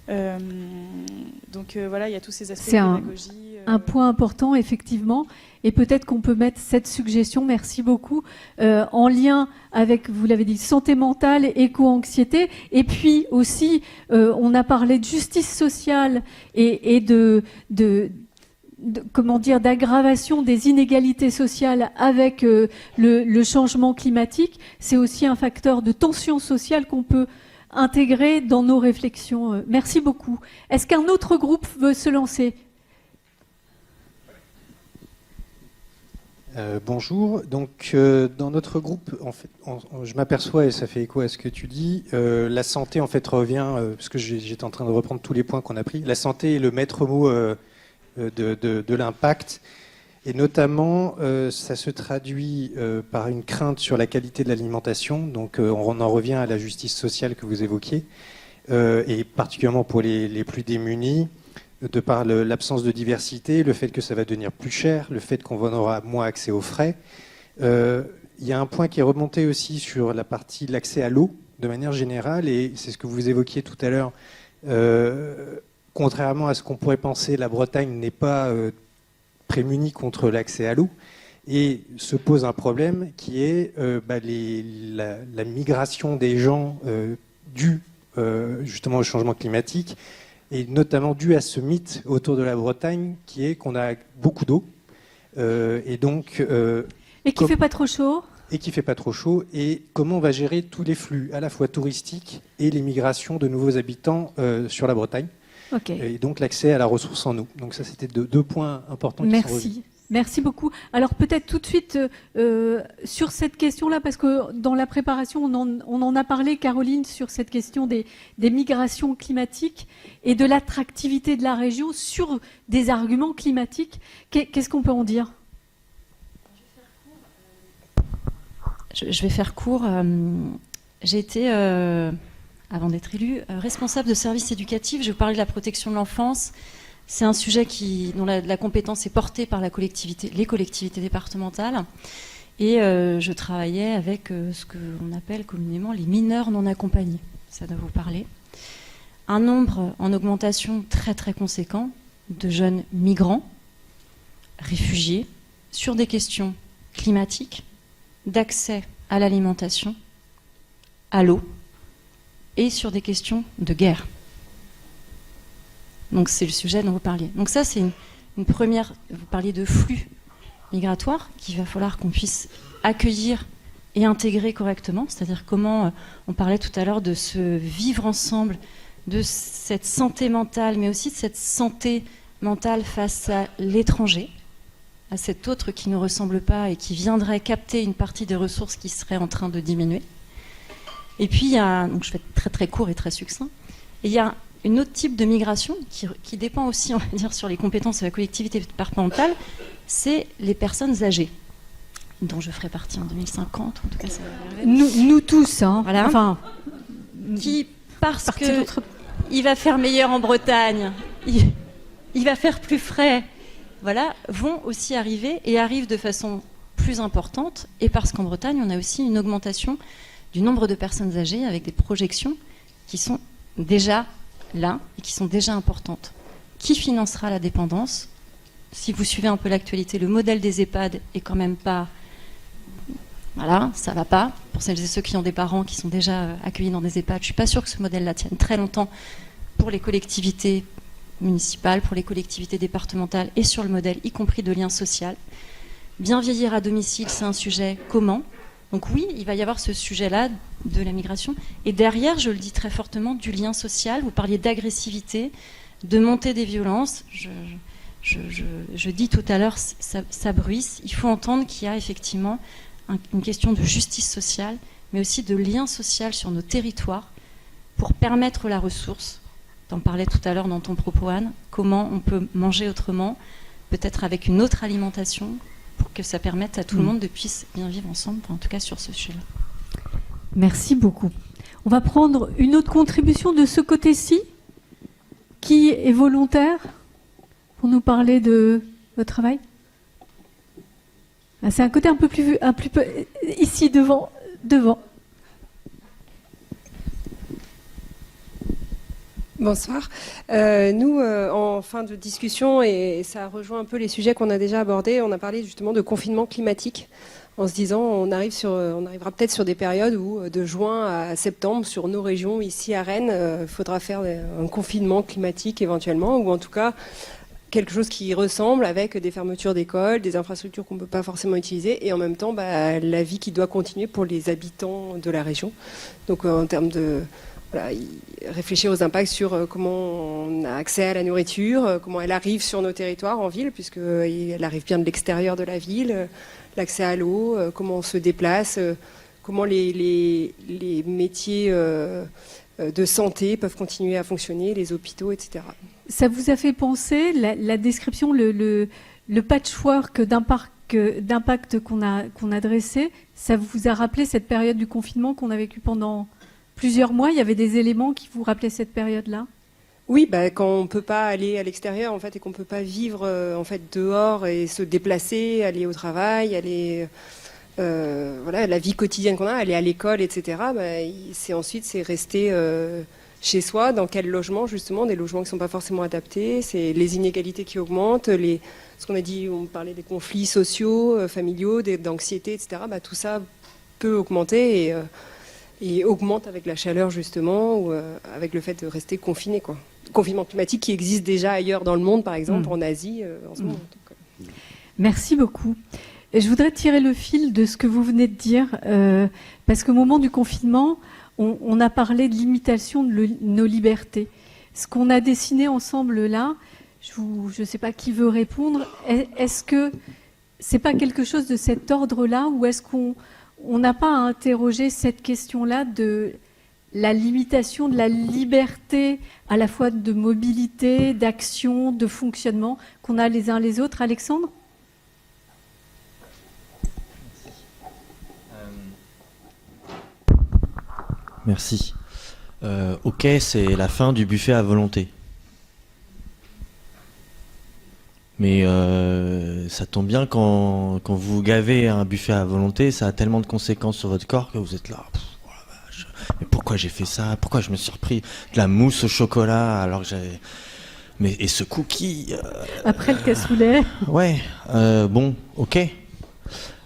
Donc voilà, il y a tous ces aspects de pédagogie. Un point important, effectivement, et peut-être qu'on peut mettre cette suggestion, merci beaucoup, en lien avec, vous l'avez dit, santé mentale, éco-anxiété, et puis aussi, on a parlé de justice sociale et comment dire, d'aggravation des inégalités sociales avec le changement climatique. C'est aussi un facteur de tension sociale qu'on peut intégrer dans nos réflexions. Merci beaucoup. Est-ce qu'un autre groupe veut se lancer ? Bonjour. Donc, dans notre groupe, en fait, je m'aperçois, et ça fait écho à ce que tu dis, la santé en fait revient, parce que j'étais en train de reprendre tous les points qu'on a pris. La santé est le maître mot de l'impact, et notamment, ça se traduit par une crainte sur la qualité de l'alimentation. Donc, on en revient à la justice sociale que vous évoquiez, et particulièrement pour les plus démunis. De par l'absence de diversité, le fait que ça va devenir plus cher, le fait qu'on aura moins accès aux frais. Il y a un point qui est remonté aussi sur la partie de l'accès à l'eau, de manière générale, et c'est ce que vous évoquiez tout à l'heure. Contrairement à ce qu'on pourrait penser, la Bretagne n'est pas prémunie contre l'accès à l'eau, et se pose un problème qui est la migration des gens due justement au changement climatique, et notamment dû à ce mythe autour de la Bretagne qui est qu'on a beaucoup d'eau, et donc... et qui ne fait pas trop chaud. Et qui ne fait pas trop chaud, et comment on va gérer tous les flux, à la fois touristiques et les migrations de nouveaux habitants sur la Bretagne. Okay. Et donc l'accès à la ressource en eau. Donc ça, c'était deux points importants qui sont revenus. Merci beaucoup. Alors peut-être tout de suite sur cette question-là, parce que dans la préparation, on en a parlé, Caroline, sur cette question des migrations climatiques et de l'attractivité de la région sur des arguments climatiques. Qu'est-ce qu'on peut en dire ? Je vais faire court. J'ai été, avant d'être élue, responsable de services éducatifs. Je vous parlais de la protection de l'enfance. C'est un sujet dont la compétence est portée par les collectivités départementales. Et je travaillais avec ce qu'on appelle communément les mineurs non accompagnés. Ça doit vous parler. Un nombre en augmentation très très conséquent de jeunes migrants, réfugiés, sur des questions climatiques, d'accès à l'alimentation, à l'eau, et sur des questions de guerre. Donc c'est le sujet dont vous parliez. Donc ça, c'est une première... Vous parliez de flux migratoires qu'il va falloir qu'on puisse accueillir et intégrer correctement. C'est-à-dire comment, on parlait tout à l'heure de ce vivre ensemble, de cette santé mentale, mais aussi de cette santé mentale face à l'étranger, à cet autre qui ne nous ressemble pas et qui viendrait capter une partie des ressources qui seraient en train de diminuer. Et puis, donc je vais être très très court et très succinct, et il y a un autre type de migration qui dépend aussi, on va dire, sur les compétences de la collectivité départementale, c'est les personnes âgées, dont je ferai partie en 2050, en tout cas ça va arriver. Nous tous, hein. Voilà. Enfin, qui, parce qu'il va faire meilleur en Bretagne, il va faire plus frais, voilà, vont aussi arriver et arrivent de façon plus importante, et parce qu'en Bretagne, on a aussi une augmentation du nombre de personnes âgées avec des projections qui sont déjà là et qui sont déjà importantes. Qui financera la dépendance ? Si vous suivez un peu l'actualité, le modèle des EHPAD est quand même pas... Voilà, ça va pas. Pour celles et ceux qui ont des parents qui sont déjà accueillis dans des EHPAD, je suis pas sûre que ce modèle-là tienne très longtemps pour les collectivités municipales, pour les collectivités départementales et sur le modèle, y compris de lien social. Bien vieillir à domicile, c'est un sujet. Comment ? Donc oui, il va y avoir ce sujet-là de la migration. Et derrière, je le dis très fortement, du lien social. Vous parliez d'agressivité, de montée des violences. Je dis tout à l'heure, ça bruisse. Il faut entendre qu'il y a effectivement une question de justice sociale, mais aussi de lien social sur nos territoires pour permettre la ressource. Tu en parlais tout à l'heure dans ton propos, Anne. Comment on peut manger autrement, peut-être avec une autre alimentation, pour que ça permette à tout le monde de puisse bien vivre ensemble, en tout cas sur ce sujet-là. Merci beaucoup. On va prendre une autre contribution de ce côté-ci. Qui est volontaire pour nous parler de votre travail? C'est un côté un peu plus ici devant. Bonsoir. Nous, en fin de discussion, et ça rejoint un peu les sujets qu'on a déjà abordés, on a parlé justement de confinement climatique, en se disant on arrivera peut-être sur des périodes où de juin à septembre, sur nos régions, ici à Rennes, il faudra faire un confinement climatique éventuellement, ou en tout cas quelque chose qui ressemble, avec des fermetures d'écoles, des infrastructures qu'on ne peut pas forcément utiliser, et en même temps la vie qui doit continuer pour les habitants de la région. Donc en termes de... Voilà, réfléchir aux impacts sur comment on a accès à la nourriture, comment elle arrive sur nos territoires en ville, puisqu'elle arrive bien de l'extérieur de la ville, l'accès à l'eau, comment on se déplace, comment les métiers de santé peuvent continuer à fonctionner, les hôpitaux, etc. Ça vous a fait penser, la description, le patchwork d'impact qu'on a dressé, ça vous a rappelé cette période du confinement qu'on a vécu pendant plusieurs mois? Il y avait des éléments qui vous rappelaient cette période-là? Oui, quand on ne peut pas aller à l'extérieur en fait, et qu'on ne peut pas vivre en fait, dehors et se déplacer, aller au travail, aller... la vie quotidienne qu'on a, aller à l'école, etc., c'est rester chez soi, dans quel logement, justement, des logements qui ne sont pas forcément adaptés, c'est les inégalités qui augmentent, ce qu'on a dit, on parlait des conflits sociaux, familiaux, d'anxiété, etc., tout ça peut augmenter et augmente avec la chaleur, justement, ou avec le fait de rester confiné, quoi. Confinement climatique qui existe déjà ailleurs dans le monde, par exemple, en Asie, en ce moment. Donc, Merci beaucoup. Et je voudrais tirer le fil de ce que vous venez de dire, parce qu'au moment du confinement, on a parlé de limitation de nos libertés. Ce qu'on a dessiné ensemble là, je ne sais pas qui veut répondre, est-ce que c'est pas quelque chose de cet ordre-là, ou est-ce qu'on n'a pas à interroger cette question-là de la limitation de la liberté, à la fois de mobilité, d'action, de fonctionnement, qu'on a les uns les autres? Alexandre? Merci. Ok, c'est la fin du buffet à volonté. Mais ça tombe bien quand vous gavez un buffet à volonté, ça a tellement de conséquences sur votre corps que vous êtes là. Oh la vache, mais pourquoi j'ai fait ça? Pourquoi je me suis repris de la mousse au chocolat alors que j'avais... Mais et ce cookie Après le cassoulet. Ouais, bon, ok.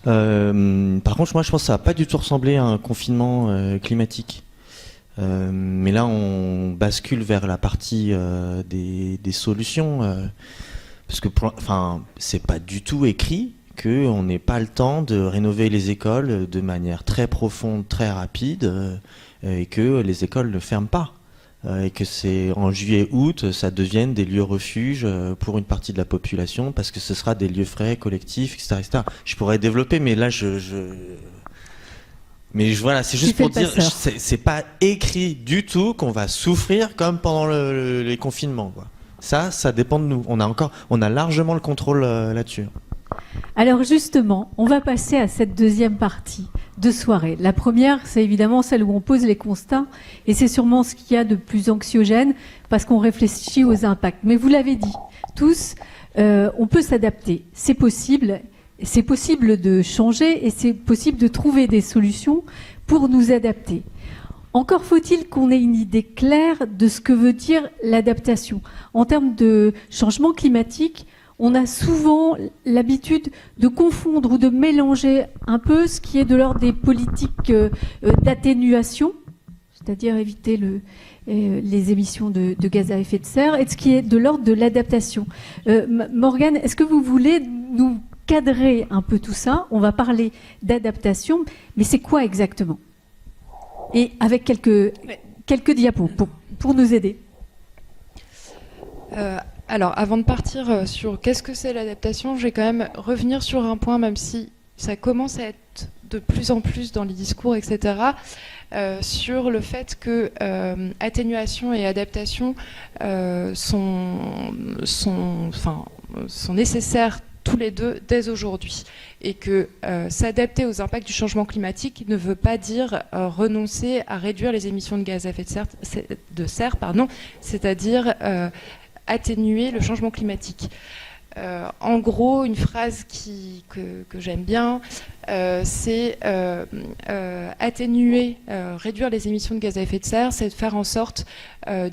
Par contre, moi je pense que ça va pas du tout ressembler à un confinement climatique. Mais là, on bascule vers la partie des solutions. Parce que, c'est pas du tout écrit qu'on n'ait pas le temps de rénover les écoles de manière très profonde, très rapide, et que les écoles ne ferment pas. Et que c'est en juillet-août, ça devienne des lieux refuges pour une partie de la population, parce que ce sera des lieux frais, collectifs, etc., etc. Je pourrais développer, mais là, voilà, c'est juste pour dire, c'est pas écrit du tout qu'on va souffrir comme pendant les confinements, quoi. Ça dépend de nous. On a largement le contrôle là-dessus. Alors justement, on va passer à cette deuxième partie de soirée. La première, c'est évidemment celle où on pose les constats, et c'est sûrement ce qu'il y a de plus anxiogène, parce qu'on réfléchit aux impacts. Mais vous l'avez dit, tous, on peut s'adapter. C'est possible de changer, et c'est possible de trouver des solutions pour nous adapter. Encore faut-il qu'on ait une idée claire de ce que veut dire l'adaptation. En termes de changement climatique, on a souvent l'habitude de confondre ou de mélanger un peu ce qui est de l'ordre des politiques d'atténuation, c'est-à-dire éviter les émissions de gaz à effet de serre, et ce qui est de l'ordre de l'adaptation. Morgane, est-ce que vous voulez nous cadrer un peu tout ça, on va parler d'adaptation, mais c'est quoi exactement? Et avec quelques diapos pour nous aider. Alors, avant de partir sur qu'est-ce que c'est l'adaptation, je vais quand même revenir sur un point, même si ça commence à être de plus en plus dans les discours, etc., sur le fait que atténuation et adaptation sont nécessaires tous les deux dès aujourd'hui, et que s'adapter aux impacts du changement climatique ne veut pas dire renoncer à réduire les émissions de gaz à effet de serre, c'est-à-dire atténuer le changement climatique. En gros, une phrase que j'aime bien, c'est atténuer, réduire les émissions de gaz à effet de serre, c'est de faire en sorte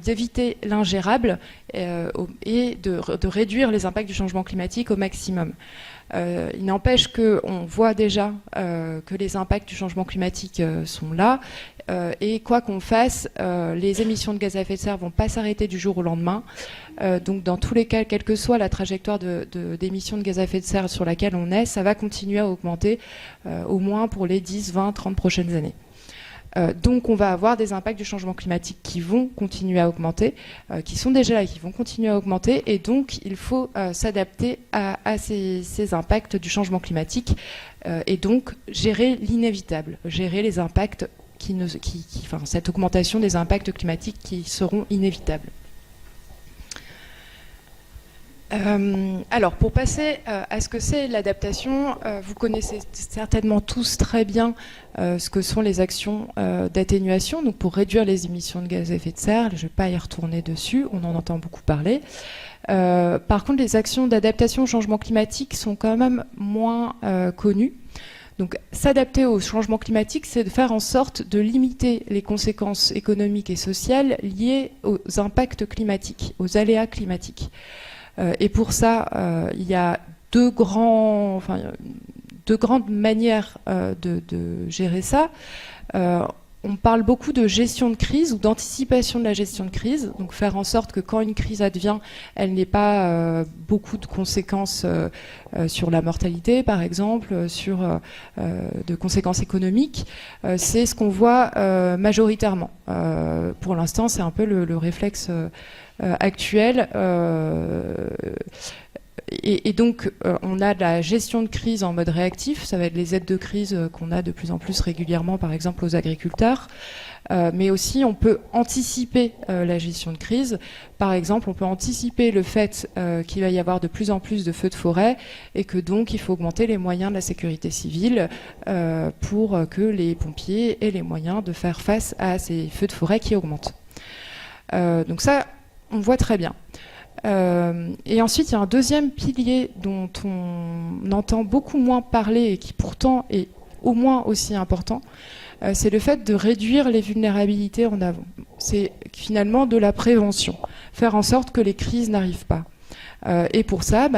d'éviter l'ingérable et de réduire les impacts du changement climatique au maximum. Il n'empêche qu'on voit déjà que les impacts du changement climatique sont là, et quoi qu'on fasse, les émissions de gaz à effet de serre ne vont pas s'arrêter du jour au lendemain. Donc dans tous les cas, quelle que soit la trajectoire d'émissions de gaz à effet de serre sur laquelle on est, ça va continuer à augmenter au moins pour les 10, 20, 30 prochaines années. Donc on va avoir des impacts du changement climatique qui vont continuer à augmenter, qui sont déjà là et qui vont continuer à augmenter, et donc il faut s'adapter à ces impacts du changement climatique, et donc gérer l'inévitable, gérer les impacts cette augmentation des impacts climatiques qui seront inévitables. Alors, pour passer à ce que c'est l'adaptation, vous connaissez certainement tous très bien ce que sont les actions d'atténuation, donc pour réduire les émissions de gaz à effet de serre. Je ne vais pas y retourner dessus, on en entend beaucoup parler. Par contre, les actions d'adaptation au changement climatique sont quand même moins connues. Donc, s'adapter au changement climatique, c'est de faire en sorte de limiter les conséquences économiques et sociales liées aux impacts climatiques, aux aléas climatiques. Et pour ça, il y a deux grandes manières de gérer ça. On parle beaucoup de gestion de crise ou d'anticipation de la gestion de crise, donc faire en sorte que quand une crise advient, elle n'ait pas beaucoup de conséquences sur la mortalité, par exemple, sur de conséquences économiques. C'est ce qu'on voit majoritairement. Pour l'instant, c'est un peu le réflexe actuel. Et donc, on a de la gestion de crise en mode réactif. Ça va être les aides de crise qu'on a de plus en plus régulièrement, par exemple, aux agriculteurs. Mais aussi, on peut anticiper la gestion de crise. Par exemple, on peut anticiper le fait qu'il va y avoir de plus en plus de feux de forêt et que donc, il faut augmenter les moyens de la sécurité civile pour que les pompiers aient les moyens de faire face à ces feux de forêt qui augmentent. Donc ça, on voit très bien. Et ensuite, il y a un deuxième pilier dont on entend beaucoup moins parler et qui pourtant est au moins aussi important, c'est le fait de réduire les vulnérabilités en avant. C'est finalement de la prévention, faire en sorte que les crises n'arrivent pas. Et pour ça,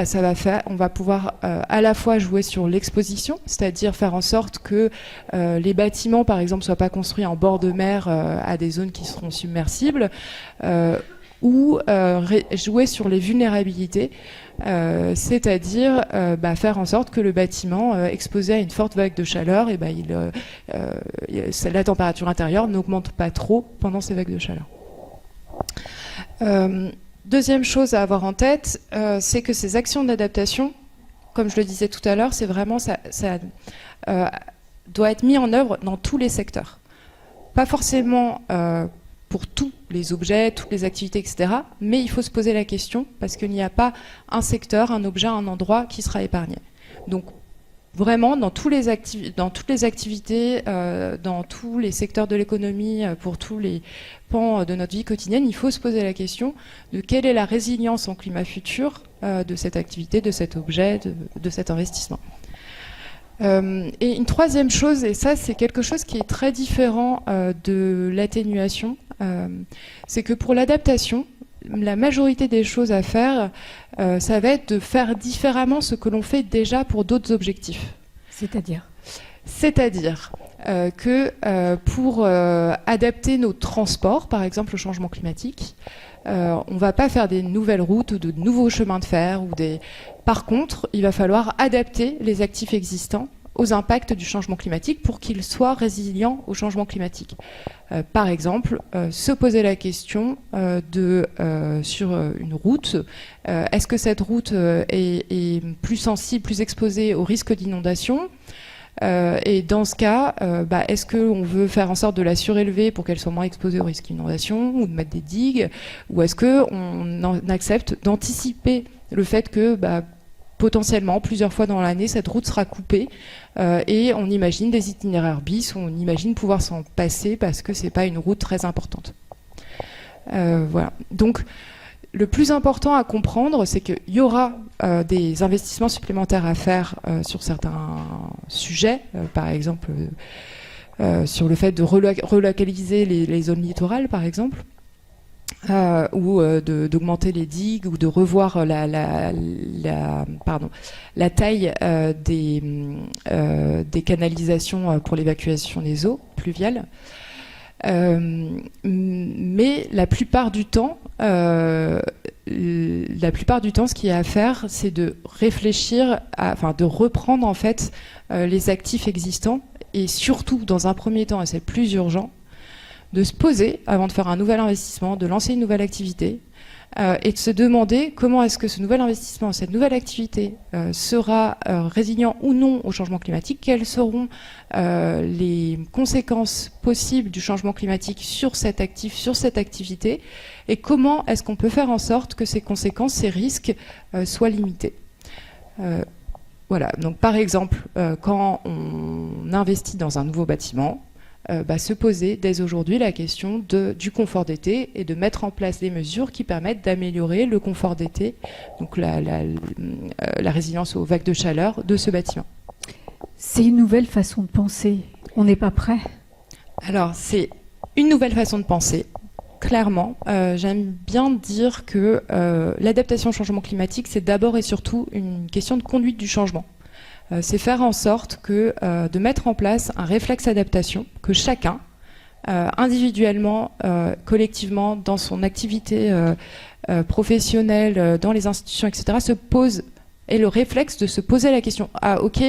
on va pouvoir à la fois jouer sur l'exposition, c'est-à-dire faire en sorte que les bâtiments, par exemple, ne soient pas construits en bord de mer à des zones qui seront submersibles, ou jouer sur les vulnérabilités, c'est-à-dire faire en sorte que le bâtiment exposé à une forte vague de chaleur, la température intérieure n'augmente pas trop pendant ces vagues de chaleur. Deuxième chose à avoir en tête, c'est que ces actions d'adaptation, comme je le disais tout à l'heure, c'est vraiment ça doit être mis en œuvre dans tous les secteurs. Pas forcément pour tous les objets, toutes les activités, etc. Mais il faut se poser la question parce qu'il n'y a pas un secteur, un objet, un endroit qui sera épargné. Donc vraiment, dans toutes les activités, dans tous les secteurs de l'économie, pour tous les pans de notre vie quotidienne, il faut se poser la question de quelle est la résilience en climat futur de cette activité, de cet objet, de cet investissement. Et une troisième chose, et ça c'est quelque chose qui est très différent de l'atténuation, c'est que pour l'adaptation, la majorité des choses à faire, ça va être de faire différemment ce que l'on fait déjà pour d'autres objectifs. C'est-à-dire ? C'est-à-dire, que pour adapter nos transports, par exemple au changement climatique, on ne va pas faire des nouvelles routes ou de nouveaux chemins de fer. Par contre, il va falloir adapter les actifs existants aux impacts du changement climatique pour qu'ils soient résilients au changement climatique. Par exemple, se poser la question sur une route, est-ce que cette route est plus sensible, plus exposée au risque d'inondation ? Et dans ce cas, est-ce qu'on veut faire en sorte de la surélever pour qu'elle soit moins exposée au risque d'inondation ou de mettre des digues, ou est-ce qu'on accepte d'anticiper le fait que potentiellement, plusieurs fois dans l'année, cette route sera coupée et on imagine des itinéraires bis, on imagine pouvoir s'en passer parce que c'est pas une route très importante. Voilà. Donc, le plus important à comprendre, c'est qu'il y aura des investissements supplémentaires à faire sur certains sujets, par exemple sur le fait de relocaliser les zones littorales, par exemple. Ou d'augmenter les digues ou de revoir la taille des canalisations pour l'évacuation des eaux pluviales. Mais la plupart du temps, ce qu'il y a à faire, c'est de réfléchir, de reprendre en fait les actifs existants et surtout, dans un premier temps, et c'est le plus urgent, de se poser avant de faire un nouvel investissement, de lancer une nouvelle activité et de se demander comment est-ce que ce nouvel investissement, cette nouvelle activité sera résilient ou non au changement climatique, quelles seront les conséquences possibles du changement climatique sur cet actif, sur cette activité, et comment est-ce qu'on peut faire en sorte que ces conséquences, ces risques soient limités. Voilà, donc par exemple, quand on investit dans un nouveau bâtiment, se poser dès aujourd'hui la question du confort d'été et de mettre en place des mesures qui permettent d'améliorer le confort d'été, donc la résilience aux vagues de chaleur de ce bâtiment. C'est une nouvelle façon de penser. On n'est pas prêt. Alors, c'est une nouvelle façon de penser. Clairement, j'aime bien dire que l'adaptation au changement climatique, c'est d'abord et surtout une question de conduite du changement. C'est faire en sorte de mettre en place un réflexe d'adaptation, que chacun, individuellement, collectivement, dans son activité professionnelle, dans les institutions, etc., se pose, et le réflexe de se poser la question, ok,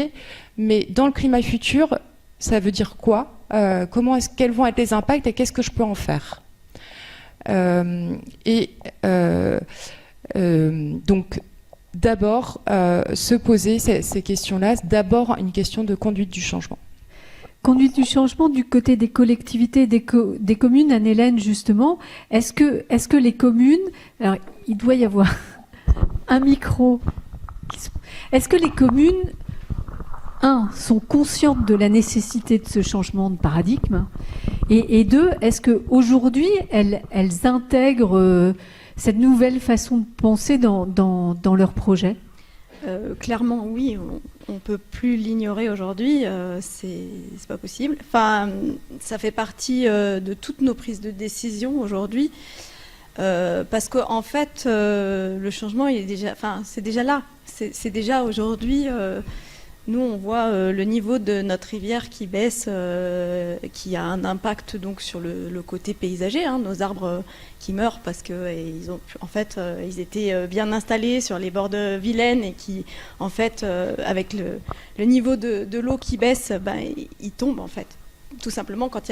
mais dans le climat futur, ça veut dire quoi ? Quels vont être les impacts et qu'est-ce que je peux en faire ? Donc, d'abord, se poser ces questions-là, c'est d'abord une question de conduite du changement. Conduite du changement du côté des collectivités, des communes, Anne-Hélène, justement. Est-ce que les communes... Alors, il doit y avoir un micro. Est-ce que les communes, sont conscientes de la nécessité de ce changement de paradigme ? Et deux, est-ce qu'aujourd'hui, elles intègrent... cette nouvelle façon de penser dans leurs projets ? Clairement, oui, on ne peut plus l'ignorer aujourd'hui, c'est pas possible. Enfin, ça fait partie de toutes nos prises de décision aujourd'hui, parce qu'en fait, le changement, c'est déjà là. C'est déjà aujourd'hui... Nous, on voit le niveau de notre rivière qui baisse, qui a un impact donc sur le côté paysager, nos arbres qui meurent parce que ils étaient bien installés sur les bords de Vilaine et qui, en fait, avec le niveau de l'eau qui baisse, ils tombent en fait. Tout simplement quand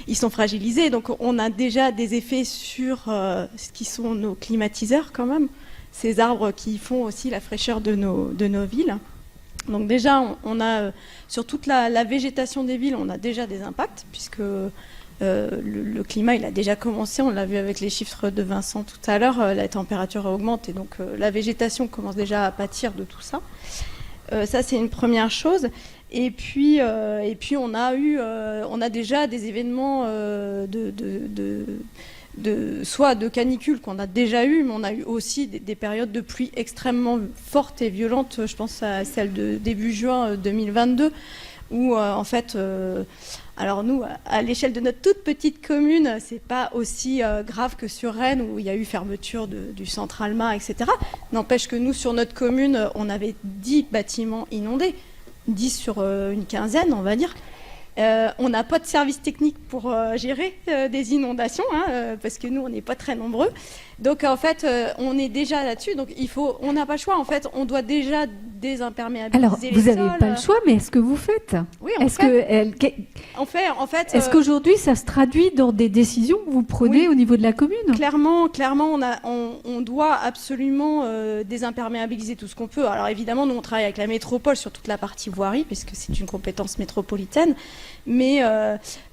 ils sont fragilisés. Donc, on a déjà des effets sur ce qui sont nos climatiseurs quand même, ces arbres qui font aussi la fraîcheur de nos villes. Donc déjà, on a sur toute la végétation des villes, on a déjà des impacts, puisque le climat, il a déjà commencé, on l'a vu avec les chiffres de Vincent tout à l'heure, la température augmente, et donc la végétation commence déjà à pâtir de tout ça. Ça, c'est une première chose. Et puis on a déjà des événements soit de canicule qu'on a déjà eu, mais on a eu aussi des périodes de pluie extrêmement fortes et violentes. Je pense à celle de début juin 2022, où en fait, alors nous, à l'échelle de notre toute petite commune, c'est pas aussi grave que sur Rennes, où il y a eu fermeture du centre Alma, etc. N'empêche que nous, sur notre commune, on avait 10 bâtiments inondés, 10 sur une quinzaine, on va dire. On n'a pas de service technique pour gérer des inondations, parce que nous, on n'est pas très nombreux. Donc, en fait, on est déjà là-dessus. Donc, on n'a pas le choix. En fait, on doit déjà désimperméabiliser Alors, les vous sols. n'avez pas le choix, mais est-ce que vous faites? Oui, on fait. En fait, Est-ce qu'aujourd'hui, ça se traduit dans des décisions que vous prenez au niveau de la commune? Clairement, on doit absolument désimperméabiliser tout ce qu'on peut. Alors évidemment, nous, on travaille avec la métropole sur toute la partie voirie, puisque c'est une compétence métropolitaine. Mais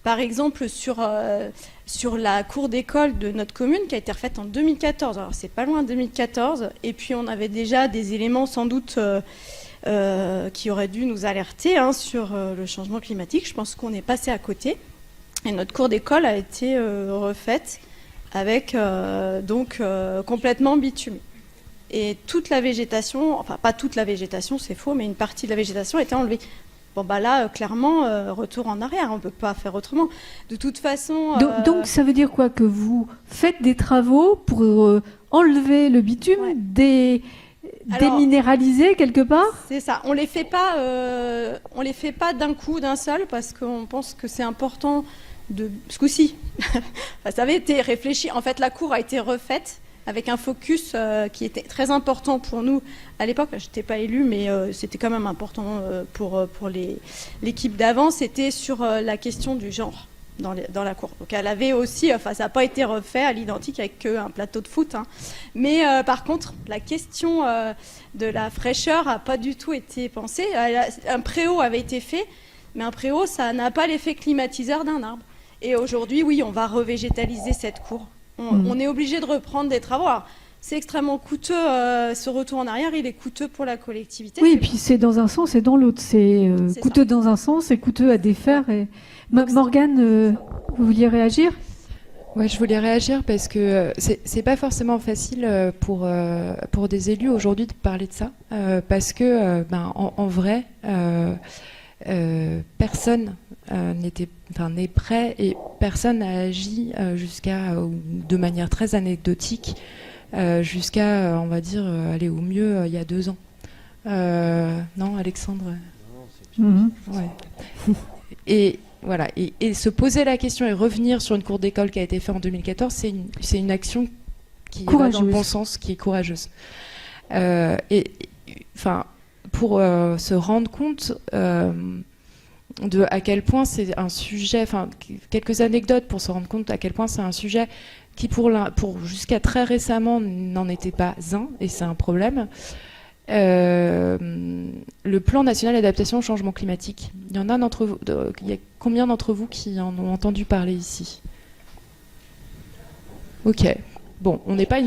par exemple, sur la cour d'école de notre commune, qui a été refaite en 2014. Alors c'est pas loin, 2014. Et puis on avait déjà des éléments sans doute qui auraient dû nous alerter sur le changement climatique. Je pense qu'on est passé à côté. Et notre cour d'école a été refaite avec complètement bitumée. Et toute la végétation, enfin pas toute la végétation, c'est faux, mais une partie de la végétation a été enlevée. Bon bah là, clairement, retour en arrière, on ne peut pas faire autrement. De toute façon... Donc ça veut dire quoi? Que vous faites des travaux pour enlever le bitume, déminéraliser quelque part? C'est ça, on les fait pas d'un coup, d'un seul, parce qu'on pense que c'est important ce coup-ci. Ça avait été réfléchi. En fait, la cour a été refaite avec un focus qui était très important pour nous à l'époque. Je n'étais pas élue, mais c'était quand même important pour l'équipe d'avant. C'était sur la question du genre dans la cour. Donc elle avait aussi, ça n'a pas été refait à l'identique avec un plateau de foot. Mais par contre, la question de la fraîcheur n'a pas du tout été pensée. Un préau avait été fait, mais un préau, ça n'a pas l'effet climatiseur d'un arbre. Et aujourd'hui, oui, on va revégétaliser cette cour. On est obligé de reprendre des travaux. Alors, c'est extrêmement coûteux, ce retour en arrière, il est coûteux pour la collectivité. Oui, et puis c'est dans un sens et dans l'autre. C'est coûteux dans un sens et coûteux à défaire. Et... Morgane, vous vouliez réagir? Ouais, je voulais réagir parce que c'est pas forcément facile pour des élus aujourd'hui de parler de ça, parce que en vrai, personne n'est prêt et personne n'a agi de manière très anecdotique jusqu'à, on va dire, aller au mieux il y a 2 ans. Non, Alexandre? Ouais. Et voilà, et se poser la question et revenir sur une cour d'école qui a été faite en 2014, c'est une action qui va dans le bon sens, qui est courageuse. Pour se rendre compte de à quel point c'est un sujet, quelques anecdotes pour se rendre compte à quel point c'est un sujet qui pour jusqu'à très récemment n'en était pas un, et c'est un problème. Le plan national d'adaptation au changement climatique. Il y a combien d'entre vous qui en ont entendu parler ici? Ok. Bon, on n'est pas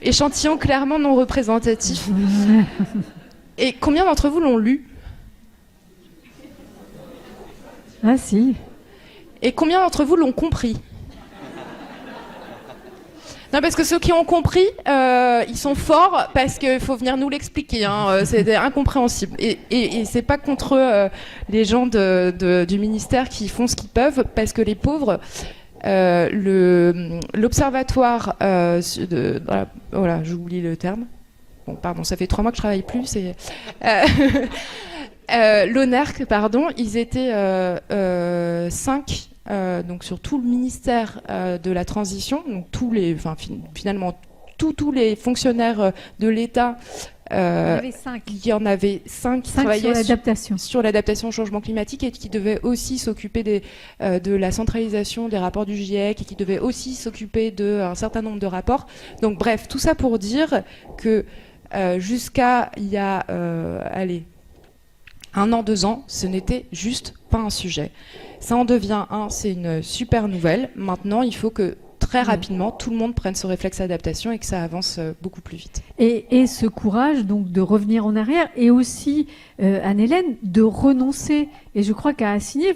échantillon clairement non représentatif. Et combien d'entre vous l'ont lu? Ah si. Et combien d'entre vous l'ont compris? Non, parce que ceux qui ont compris, ils sont forts parce qu'il faut venir nous l'expliquer. C'est incompréhensible. Et c'est pas contre les gens du ministère qui font ce qu'ils peuvent, parce que les pauvres, l'observatoire, voilà, j'oublie le terme. Bon, pardon, ça fait 3 mois que je travaille plus. L'ONERC, pardon, ils étaient 5. Donc sur tout le ministère de la transition, donc finalement tous les fonctionnaires de l'État, il y en avait 5 qui travaillaient sur l'adaptation au changement climatique et qui devaient aussi s'occuper de la centralisation des rapports du GIEC et qui devaient aussi s'occuper d'un certain nombre de rapports. Donc bref, tout ça pour dire que jusqu'à il y a 1 an, 2 ans, ce n'était juste pas un sujet. Ça en devient c'est une super nouvelle. Maintenant, il faut que très rapidement, tout le monde prenne ce réflexe d'adaptation et que ça avance beaucoup plus vite. Et ce courage donc de revenir en arrière et aussi, Anne-Hélène, de renoncer. Et je crois qu'à Assigné,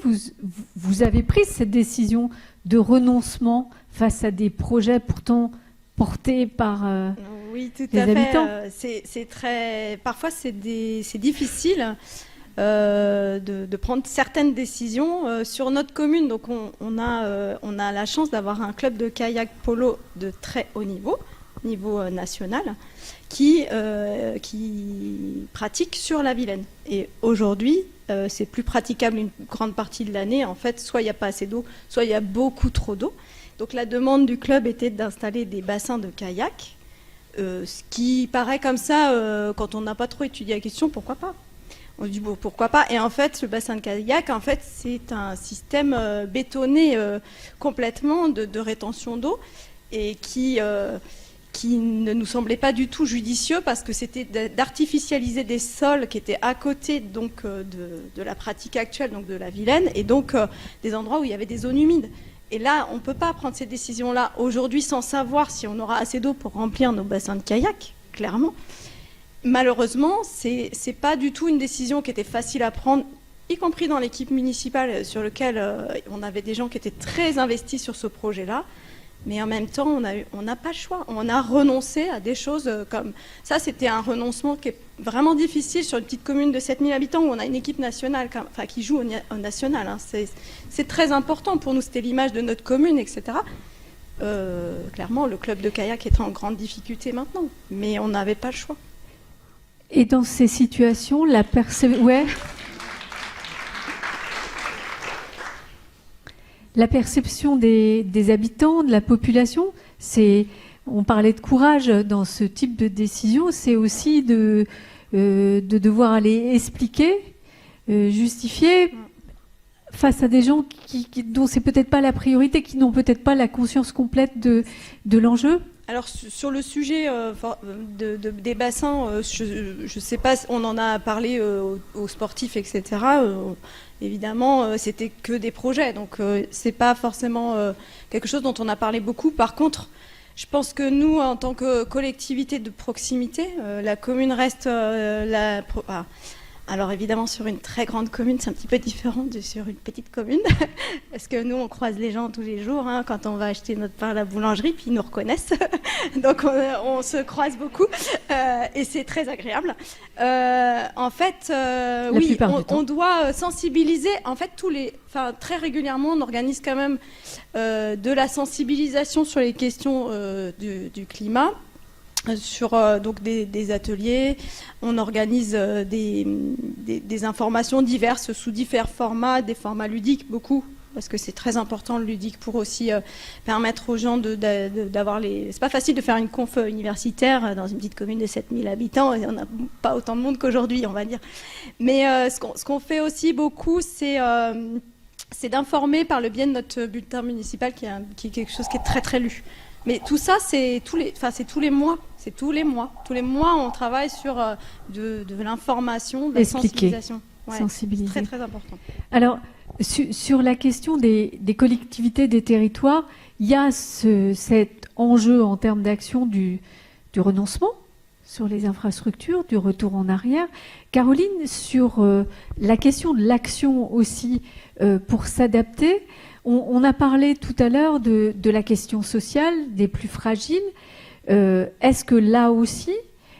vous avez pris cette décision de renoncement face à des projets pourtant portés par oui, tout les à habitants. Fait. Parfois, c'est difficile. De prendre certaines décisions sur notre commune. Donc on a la chance d'avoir un club de kayak polo de très haut niveau. niveau national, qui pratiquent sur la Vilaine. Et aujourd'hui, c'est plus praticable une grande partie de l'année. En fait, soit il n'y a pas assez d'eau, soit il y a beaucoup trop d'eau. Donc la demande du club était d'installer des bassins de kayak, ce qui paraît comme ça, quand on n'a pas trop étudié la question, pourquoi pas ? On se dit bon, pourquoi pas ? Et en fait, le bassin de kayak, en fait, c'est un système bétonné complètement de rétention d'eau et qui ne nous semblait pas du tout judicieux parce que c'était d'artificialiser des sols qui étaient à côté donc, de la pratique actuelle, donc de la Vilaine, et donc des endroits où il y avait des zones humides. Et là, on ne peut pas prendre ces décisions-là aujourd'hui sans savoir si on aura assez d'eau pour remplir nos bassins de kayak, clairement. Malheureusement, c'est pas du tout une décision qui était facile à prendre, y compris dans l'équipe municipale sur laquelle on avait des gens qui étaient très investis sur ce projet-là. Mais en même temps, on n'a pas le choix. On a renoncé à des choses comme ça. C'était un renoncement qui est vraiment difficile sur une petite commune de 7000 habitants où on a une équipe nationale, enfin, qui joue au national. Hein. C'est très important pour nous. C'était l'image de notre commune, etc. Clairement, le club de kayak est en grande difficulté maintenant. Mais on n'avait pas le choix. Et dans ces situations, la perception des habitants, de la population, on parlait de courage dans ce type de décision, c'est aussi de devoir aller expliquer, justifier face à des gens dont c'est peut-être pas la priorité, qui n'ont peut-être pas la conscience complète de l'enjeu. Alors sur le sujet des bassins, je sais pas, on en a parlé aux sportifs, etc. Évidemment, c'était que des projets, donc c'est pas forcément quelque chose dont on a parlé beaucoup. Par contre, je pense que nous, en tant que collectivité de proximité, la commune reste alors évidemment, sur une très grande commune, c'est un petit peu différent de sur une petite commune, parce que nous, on croise les gens tous les jours, hein, quand on va acheter notre pain à la boulangerie, puis ils nous reconnaissent, donc on se croise beaucoup, et c'est très agréable. En fait, oui, on doit sensibiliser, en fait, très régulièrement, on organise quand même de la sensibilisation sur les questions du climat, sur donc des ateliers, on organise des informations diverses sous divers formats, des formats ludiques beaucoup, parce que c'est très important le ludique pour aussi permettre aux gens d'avoir les... C'est pas facile de faire une conf universitaire dans une petite commune de 7000 habitants, et on n'a pas autant de monde qu'aujourd'hui, on va dire. Mais ce qu'on fait aussi beaucoup, c'est d'informer par le biais de notre bulletin municipal qui est quelque chose qui est très très lu. Mais tout ça, c'est tous les mois. C'est tous les mois. Tous les mois, on travaille sur de l'information, de la sensibilisation. Ouais, sensibiliser. C'est très, très important. Alors, sur la question des collectivités, des territoires, il y a cet enjeu en termes d'action du renoncement sur les infrastructures, du retour en arrière. Caroline, sur la question de l'action aussi pour s'adapter, on a parlé tout à l'heure de la question sociale, des plus fragiles. Est-ce que là aussi,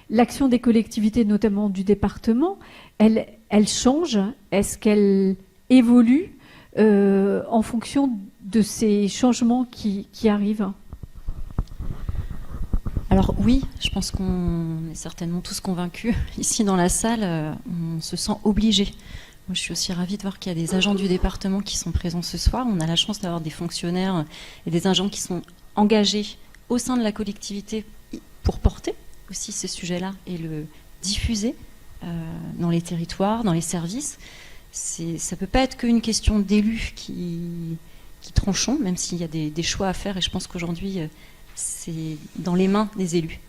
l'action des collectivités, notamment du département, elle change? Est-ce qu'elle évolue en fonction de ces changements qui arrivent? Alors oui, je pense qu'on est certainement tous convaincus. Ici dans la salle, on se sent obligé. Moi, je suis aussi ravie de voir qu'il y a des agents du département qui sont présents ce soir. On a la chance d'avoir des fonctionnaires et des agents qui sont engagés au sein de la collectivité pour porter aussi ces sujets-là et le diffuser dans les territoires, dans les services. Ça ne peut pas être qu'une question d'élus qui tranchons, même s'il y a des choix à faire. Et je pense qu'aujourd'hui, c'est dans les mains des élus.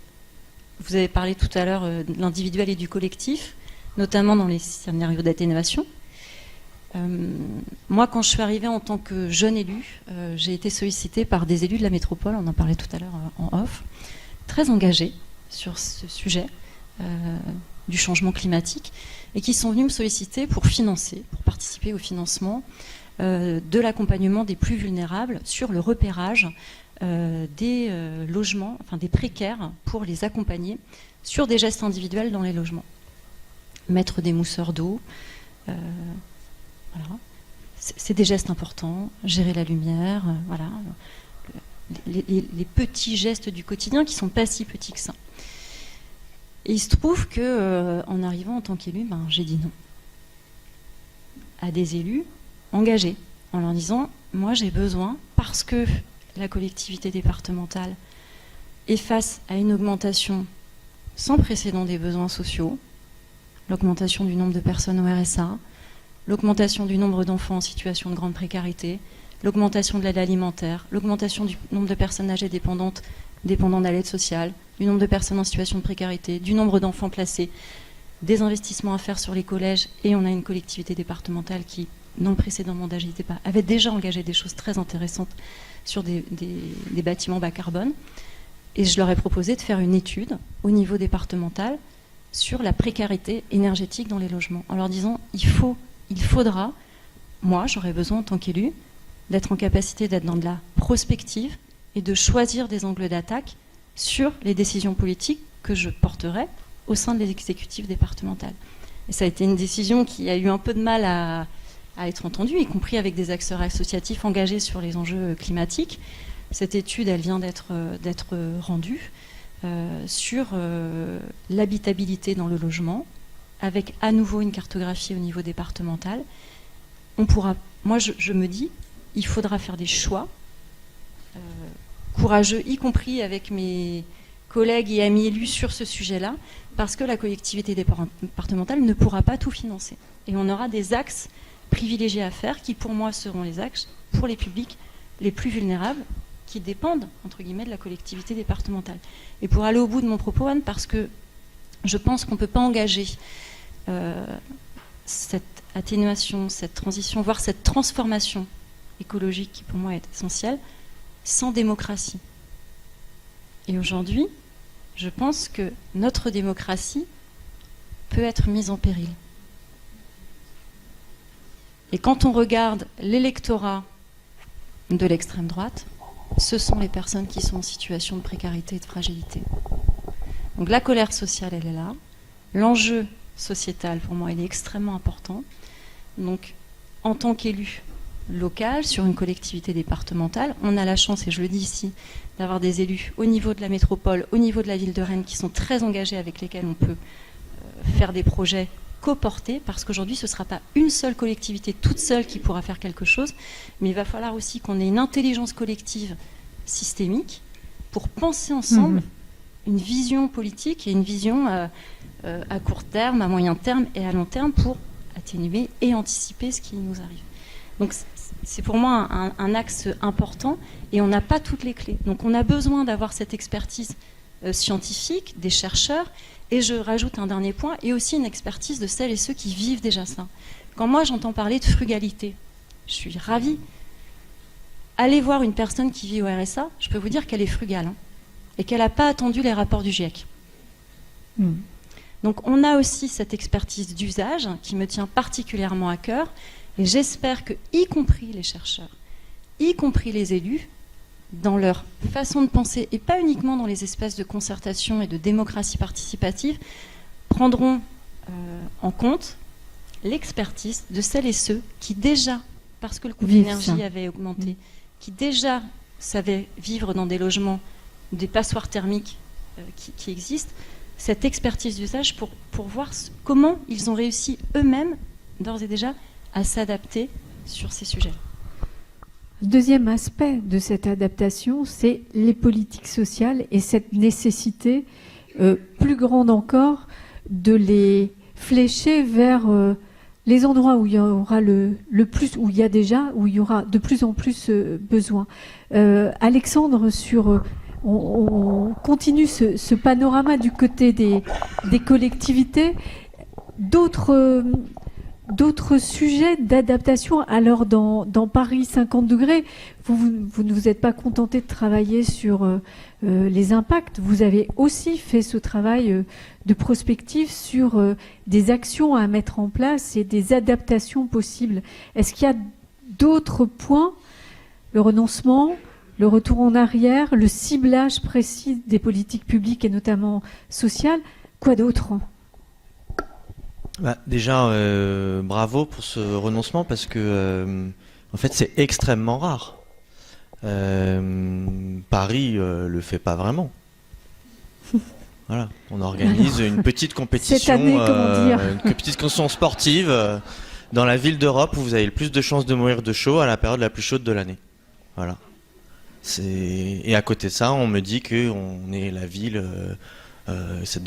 Vous avez parlé tout à l'heure de l'individuel et du collectif, notamment dans les scénarios d'atténuation. Moi, quand je suis arrivée en tant que jeune élue, j'ai été sollicitée par des élus de la métropole, on en parlait tout à l'heure en off, très engagés sur ce sujet du changement climatique, et qui sont venus me solliciter pour participer au financement de l'accompagnement des plus vulnérables sur le repérage des logements, enfin des précaires, pour les accompagner sur des gestes individuels dans les logements. Mettre des mousseurs d'eau, voilà. C'est des gestes importants, gérer la lumière, voilà. les petits gestes du quotidien qui ne sont pas si petits que ça. Et il se trouve qu'en arrivant en tant qu'élu, j'ai dit non à des élus engagés, en leur disant, moi j'ai besoin, parce que la collectivité départementale est face à une augmentation sans précédent des besoins sociaux, l'augmentation du nombre de personnes au RSA, l'augmentation du nombre d'enfants en situation de grande précarité, l'augmentation de l'aide alimentaire, l'augmentation du nombre de personnes âgées dépendantes de l'aide sociale, du nombre de personnes en situation de précarité, du nombre d'enfants placés, des investissements à faire sur les collèges, et on a une collectivité départementale qui, dans le précédent mandat, j'y étais pas, avait déjà engagé des choses très intéressantes sur des bâtiments bas carbone. Et je leur ai proposé de faire une étude au niveau départemental sur la précarité énergétique dans les logements, en leur disant il faudra, moi j'aurais besoin en tant qu'élu, d'être en capacité d'être dans de la prospective et de choisir des angles d'attaque sur les décisions politiques que je porterai au sein de l'exécutif départemental. Et ça a été une décision qui a eu un peu de mal à être entendue, y compris avec des acteurs associatifs engagés sur les enjeux climatiques. Cette étude, elle vient d'être rendue sur l'habitabilité dans le logement, avec à nouveau une cartographie au niveau départemental. Moi je me dis, il faudra faire des choix courageux, y compris avec mes collègues et amis élus sur ce sujet-là, parce que la collectivité départementale ne pourra pas tout financer. Et on aura des axes privilégiés à faire, qui pour moi seront les axes pour les publics les plus vulnérables, qui dépendent, entre guillemets, de la collectivité départementale. Et pour aller au bout de mon propos, Anne, parce que je pense qu'on ne peut pas engager cette atténuation, cette transition, voire cette transformation écologique, qui pour moi est essentielle, sans démocratie. Et aujourd'hui, je pense que notre démocratie peut être mise en péril. Et quand on regarde l'électorat de l'extrême droite, ce sont les personnes qui sont en situation de précarité et de fragilité. Donc la colère sociale, elle est là. L'enjeu sociétal, pour moi, il est extrêmement important. Donc, en tant qu'élu local, sur une collectivité départementale, on a la chance, et je le dis ici, d'avoir des élus au niveau de la métropole, au niveau de la ville de Rennes, qui sont très engagés, avec lesquels on peut faire des projets coportés, parce qu'aujourd'hui, ce ne sera pas une seule collectivité toute seule qui pourra faire quelque chose, mais il va falloir aussi qu'on ait une intelligence collective systémique pour penser ensemble une vision politique et une vision à court terme, à moyen terme et à long terme pour atténuer et anticiper ce qui nous arrive. Donc c'est pour moi un axe important, et on n'a pas toutes les clés. Donc on a besoin d'avoir cette expertise scientifique, des chercheurs, et je rajoute un dernier point, et aussi une expertise de celles et ceux qui vivent déjà ça. Quand moi j'entends parler de frugalité, je suis ravie. Allez voir une personne qui vit au RSA, je peux vous dire qu'elle est frugale, et qu'elle n'a pas attendu les rapports du GIEC. Donc on a aussi cette expertise d'usage qui me tient particulièrement à cœur, et j'espère que, y compris les chercheurs, y compris les élus, dans leur façon de penser, et pas uniquement dans les espaces de concertation et de démocratie participative, prendront en compte l'expertise de celles et ceux qui déjà, parce que le coût de l'énergie avait augmenté, qui déjà savaient vivre dans des logements, des passoires thermiques qui existent, cette expertise d'usage pour voir comment ils ont réussi eux-mêmes, d'ores et déjà, à s'adapter sur ces sujets. Deuxième aspect de cette adaptation, c'est les politiques sociales et cette nécessité plus grande encore de les flécher vers les endroits où il y aura le plus, où il y a déjà, où il y aura de plus en plus besoin. Alexandre, on continue ce panorama du côté des collectivités. D'autres sujets d'adaptation. Alors dans Paris 50 degrés, vous ne vous êtes pas contenté de travailler sur les impacts. Vous avez aussi fait ce travail de prospective sur des actions à mettre en place et des adaptations possibles. Est-ce qu'il y a d'autres points, le renoncement, le retour en arrière, le ciblage précis des politiques publiques et notamment sociales? Quoi d'autre ? Déjà, bravo pour ce renoncement, parce que en fait c'est extrêmement rare. Paris le fait pas vraiment. Voilà, on organise une petite compétition, cette année, comment dire, une petite compétition sportive dans la ville d'Europe où vous avez le plus de chances de mourir de chaud à la période la plus chaude de l'année. Voilà. Et à côté de ça, on me dit qu'on est la ville, ça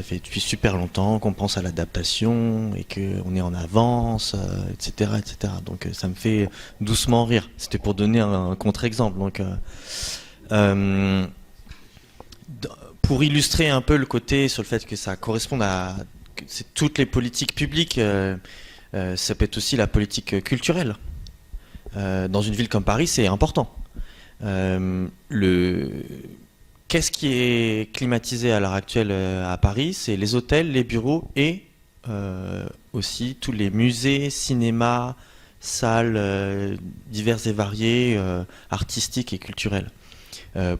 fait depuis super longtemps qu'on pense à l'adaptation et qu'on est en avance, etc., etc. Donc ça me fait doucement rire. C'était pour donner un contre-exemple. Donc, pour illustrer un peu le côté sur le fait que ça corresponde que c'est toutes les politiques publiques, ça peut être aussi la politique culturelle. Dans une ville comme Paris, c'est important. Qu'est-ce qui est climatisé à l'heure actuelle à Paris? C'est les hôtels, les bureaux et aussi tous les musées, cinémas, salles diverses et variées, artistiques et culturelles.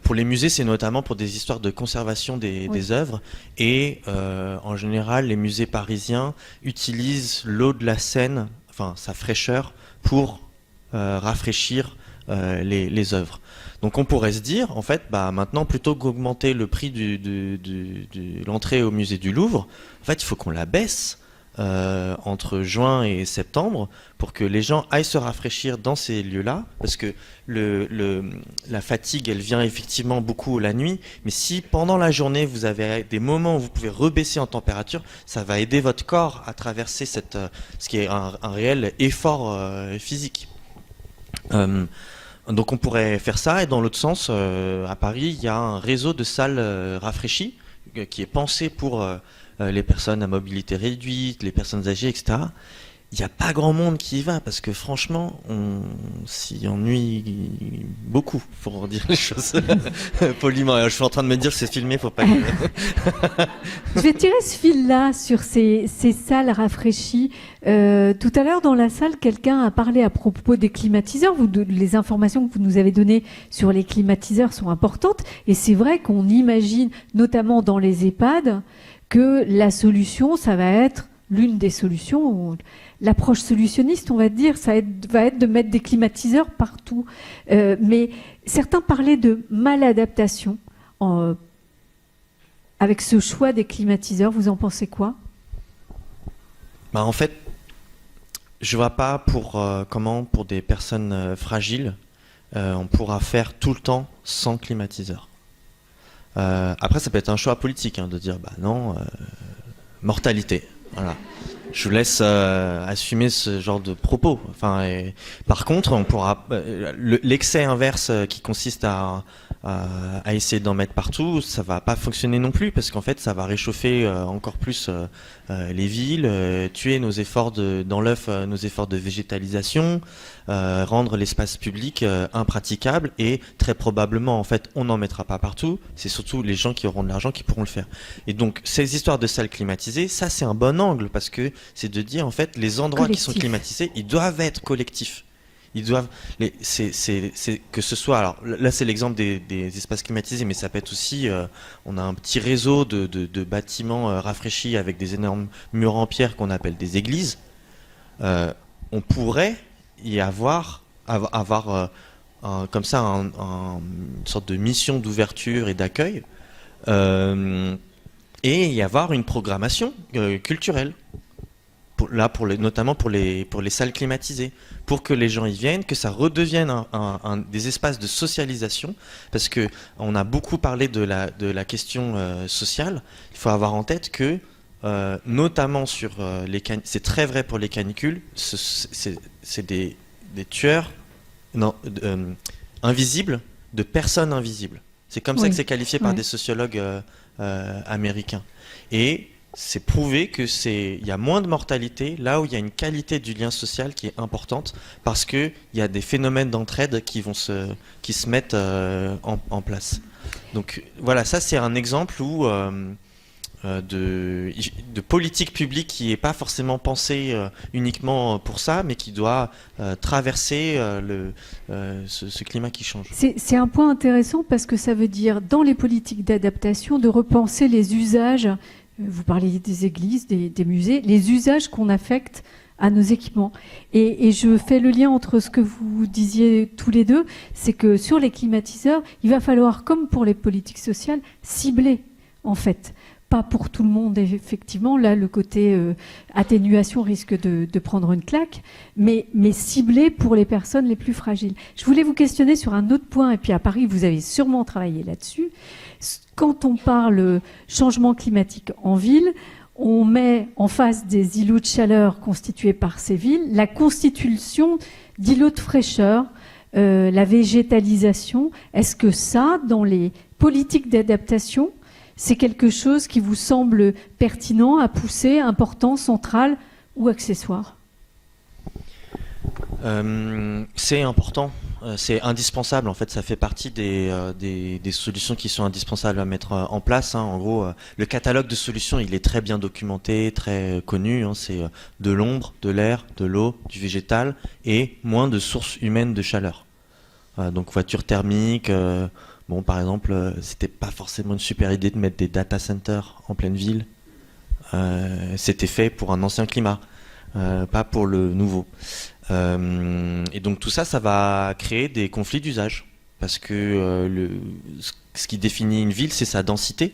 Pour les musées, c'est notamment pour des histoires de conservation des œuvres et en général, les musées parisiens utilisent l'eau de la Seine, enfin sa fraîcheur, pour rafraîchir les œuvres. Donc on pourrait se dire, en fait, maintenant, plutôt qu'augmenter le prix de l'entrée au musée du Louvre, en fait, il faut qu'on la baisse entre juin et septembre pour que les gens aillent se rafraîchir dans ces lieux-là, parce que la fatigue, elle vient effectivement beaucoup la nuit, mais si pendant la journée, vous avez des moments où vous pouvez rebaisser en température, ça va aider votre corps à traverser ce qui est un réel effort physique. Donc on pourrait faire ça, et dans l'autre sens, à Paris, il y a un réseau de salles rafraîchies qui est pensé pour les personnes à mobilité réduite, les personnes âgées, etc. Il n'y a pas grand monde qui y va, parce que franchement, on s'y ennuie beaucoup, pour dire les choses poliment. Je suis en train de me dire, c'est filmé, faut pas... Je vais tirer ce fil-là sur ces salles rafraîchies. Tout à l'heure, dans la salle, quelqu'un a parlé à propos des climatiseurs. Les informations que vous nous avez données sur les climatiseurs sont importantes. Et c'est vrai qu'on imagine, notamment dans les EHPAD, que la solution, ça va être l'une des solutions, l'approche solutionniste, on va dire, va être de mettre des climatiseurs partout. Mais certains parlaient de maladaptation avec ce choix des climatiseurs. Vous en pensez quoi? En fait, je vois pas comment, pour des personnes fragiles, on pourra faire tout le temps sans climatiseur. Après, ça peut être un choix politique, de dire, non, mortalité. Voilà. Je vous laisse assumer ce genre de propos. Par contre, on pourra l'excès inverse qui consiste à essayer d'en mettre partout, ça va pas fonctionner non plus, parce qu'en fait, ça va réchauffer encore plus les villes, tuer nos efforts dans l'œuf, nos efforts de végétalisation, rendre l'espace public impraticable, et très probablement, en fait, on n'en mettra pas partout. C'est surtout les gens qui auront de l'argent qui pourront le faire. Et donc, ces histoires de salles climatisées, ça, c'est un bon angle, parce que c'est de dire, en fait, les endroits qui sont climatisés, ils doivent être collectifs. Ils doivent, que ce soit, alors là c'est l'exemple des espaces climatisés, mais ça peut être aussi, on a un petit réseau de bâtiments rafraîchis avec des énormes murs en pierre qu'on appelle des églises. On pourrait y avoir comme ça une sorte de mission d'ouverture et d'accueil, et y avoir une programmation culturelle. Notamment pour les salles climatisées, pour que les gens y viennent, que ça redevienne des espaces de socialisation, parce que on a beaucoup parlé de la question sociale. Il faut avoir en tête que, notamment sur c'est très vrai pour les canicules, c'est des tueurs invisibles de personnes invisibles. C'est comme ça que c'est qualifié par des sociologues américains. Et c'est prouvé qu'il y a moins de mortalité là où il y a une qualité du lien social qui est importante, parce qu'il y a des phénomènes d'entraide qui se mettent en place. Donc voilà, ça c'est un exemple de politique publique qui n'est pas forcément pensée uniquement pour ça, mais qui doit traverser ce climat qui change. C'est un point intéressant, parce que ça veut dire, dans les politiques d'adaptation, de repenser les usages. Vous parliez des églises, des musées, les usages qu'on affecte à nos équipements. Et je fais le lien entre ce que vous disiez tous les deux, c'est que sur les climatiseurs, il va falloir, comme pour les politiques sociales, cibler, en fait. Pas pour tout le monde, effectivement. Là, le côté atténuation risque de prendre une claque, mais cibler pour les personnes les plus fragiles. Je voulais vous questionner sur un autre point, et puis à Paris, vous avez sûrement travaillé là-dessus. Quand on parle changement climatique en ville, on met en face des îlots de chaleur constitués par ces villes la constitution d'îlots de fraîcheur, la végétalisation. Est-ce que ça, dans les politiques d'adaptation, c'est quelque chose qui vous semble pertinent à pousser, important, central ou accessoire ? C'est important, c'est indispensable. En fait, ça fait partie des solutions qui sont indispensables à mettre en place. En gros, le catalogue de solutions, il est très bien documenté, très connu. C'est de l'ombre, de l'air, de l'eau, du végétal et moins de sources humaines de chaleur. Donc voiture thermique. Bon, par exemple, c'était pas forcément une super idée de mettre des data centers en pleine ville. C'était fait pour un ancien climat, pas pour le nouveau. Et donc tout ça, ça va créer des conflits d'usage. Parce que ce qui définit une ville, c'est sa densité.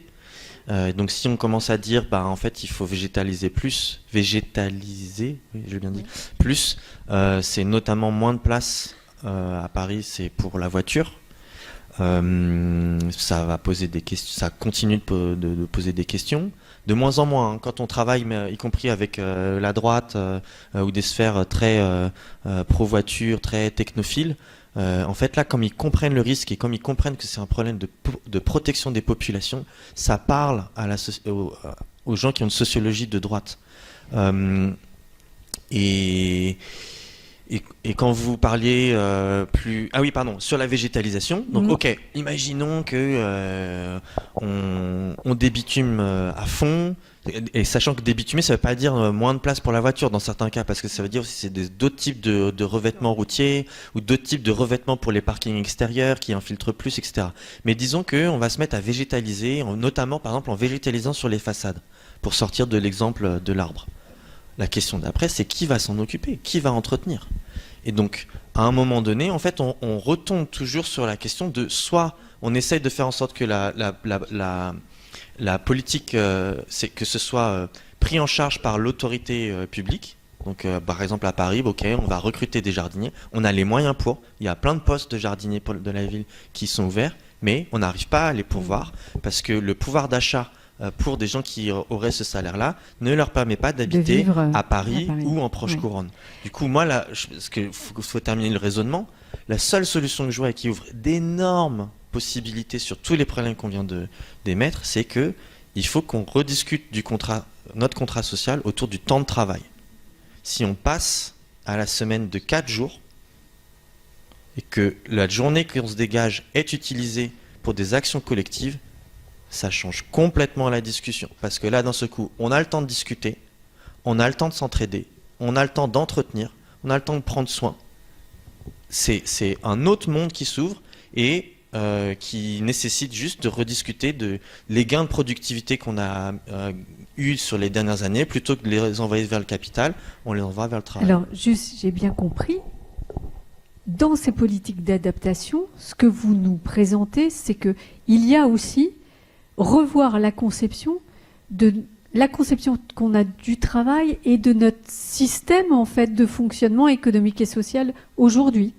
Donc si on commence à dire, en fait, il faut végétaliser plus, oui, je bien dit, plus, c'est notamment moins de place à Paris, c'est pour la voiture. Ça va poser des questions, ça continue de poser des questions. De moins en moins, quand on travaille, y compris avec la droite ou des sphères très pro-voiture, très technophiles, en fait là, comme ils comprennent le risque et comme ils comprennent que c'est un problème de protection des populations, ça parle aux gens qui ont une sociologie de droite. Et quand vous parliez sur la végétalisation, donc ok, imaginons que on débitume à fond, et sachant que débitumer, ça ne veut pas dire moins de place pour la voiture dans certains cas, parce que ça veut dire aussi c'est d'autres types de revêtements routiers ou d'autres types de revêtements pour les parkings extérieurs qui infiltrent plus, etc. Mais disons qu'on va se mettre à végétaliser, notamment par exemple en végétalisant sur les façades, pour sortir de l'exemple de l'arbre. La question d'après, c'est qui va s'en occuper, qui va entretenir. Et donc, à un moment donné, en fait, on retombe toujours sur la question de soit on essaye de faire en sorte que la politique, c'est que ce soit pris en charge par l'autorité publique. Donc, par exemple, à Paris, ok, on va recruter des jardiniers. On a les moyens pour. Il y a plein de postes de jardiniers de la ville qui sont ouverts, mais on n'arrive pas à les pourvoir parce que le pouvoir d'achat pour des gens qui auraient ce salaire-là, ne leur permet pas d'habiter à Paris ou en proche couronne. Du coup, moi, là, parce qu'il faut terminer le raisonnement, la seule solution que je vois et qui ouvre d'énormes possibilités sur tous les problèmes qu'on vient d'émettre, c'est qu'il faut qu'on rediscute notre contrat social autour du temps de travail. Si on passe à la semaine de 4 jours et que la journée qu'on se dégage est utilisée pour des actions collectives, ça change complètement la discussion. Parce que là, d'un seul coup, on a le temps de discuter, on a le temps de s'entraider, on a le temps d'entretenir, on a le temps de prendre soin. C'est un autre monde qui s'ouvre et qui nécessite juste de rediscuter les gains de productivité qu'on a eus sur les dernières années. Plutôt que de les envoyer vers le capital, on les envoie vers le travail. Alors, juste, j'ai bien compris. Dans ces politiques d'adaptation, ce que vous nous présentez, c'est qu'il y a aussi revoir la conception qu'on a du travail et de notre système en fait de fonctionnement économique et social aujourd'hui.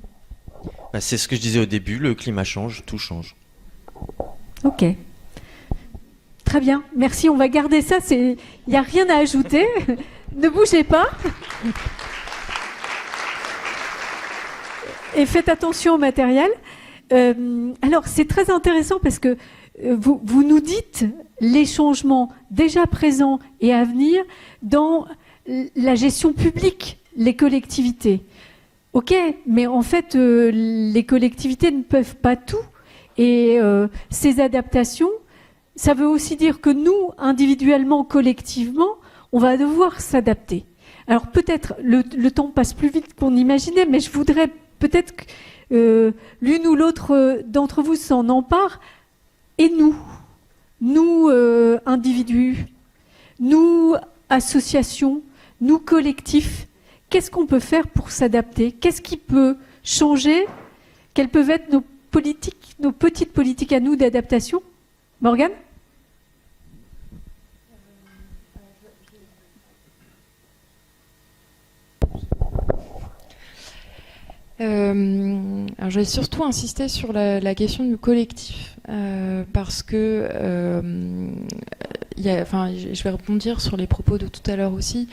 C'est ce que je disais au début, le climat change, tout change. Ok. Très bien, merci, on va garder ça, il n'y a rien à ajouter. Ne bougez pas. Et faites attention au matériel. Alors, c'est très intéressant parce que vous nous dites les changements déjà présents et à venir dans la gestion publique, les collectivités. Ok, mais en fait, les collectivités ne peuvent pas tout. Et ces adaptations, ça veut aussi dire que nous, individuellement, collectivement, on va devoir s'adapter. Alors peut-être, le temps passe plus vite qu'on imaginait, mais je voudrais peut-être que l'une ou l'autre d'entre vous s'en empare. Et nous individus, nous associations, nous collectifs, qu'est-ce qu'on peut faire pour s'adapter? Qu'est-ce qui peut changer? Quelles peuvent être nos petites politiques à nous d'adaptation? Morgane? Alors je vais surtout insister sur la question du collectif, parce que je vais rebondir sur les propos de tout à l'heure aussi.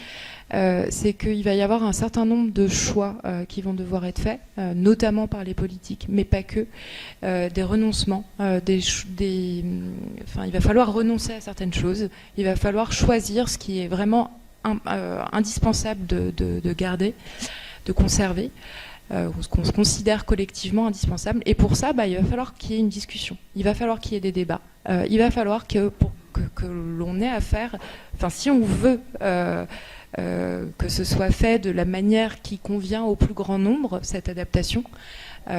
C'est qu'il va y avoir un certain nombre de choix qui vont devoir être faits, notamment par les politiques, mais pas que, des renoncements, il va falloir renoncer à certaines choses, il va falloir choisir ce qui est vraiment indispensable de garder, de conserver, ce qu'on se considère collectivement indispensable. Et pour ça, il va falloir qu'il y ait une discussion, il va falloir qu'il y ait des débats, il va falloir que l'on ait à faire, si on veut que ce soit fait de la manière qui convient au plus grand nombre, cette adaptation,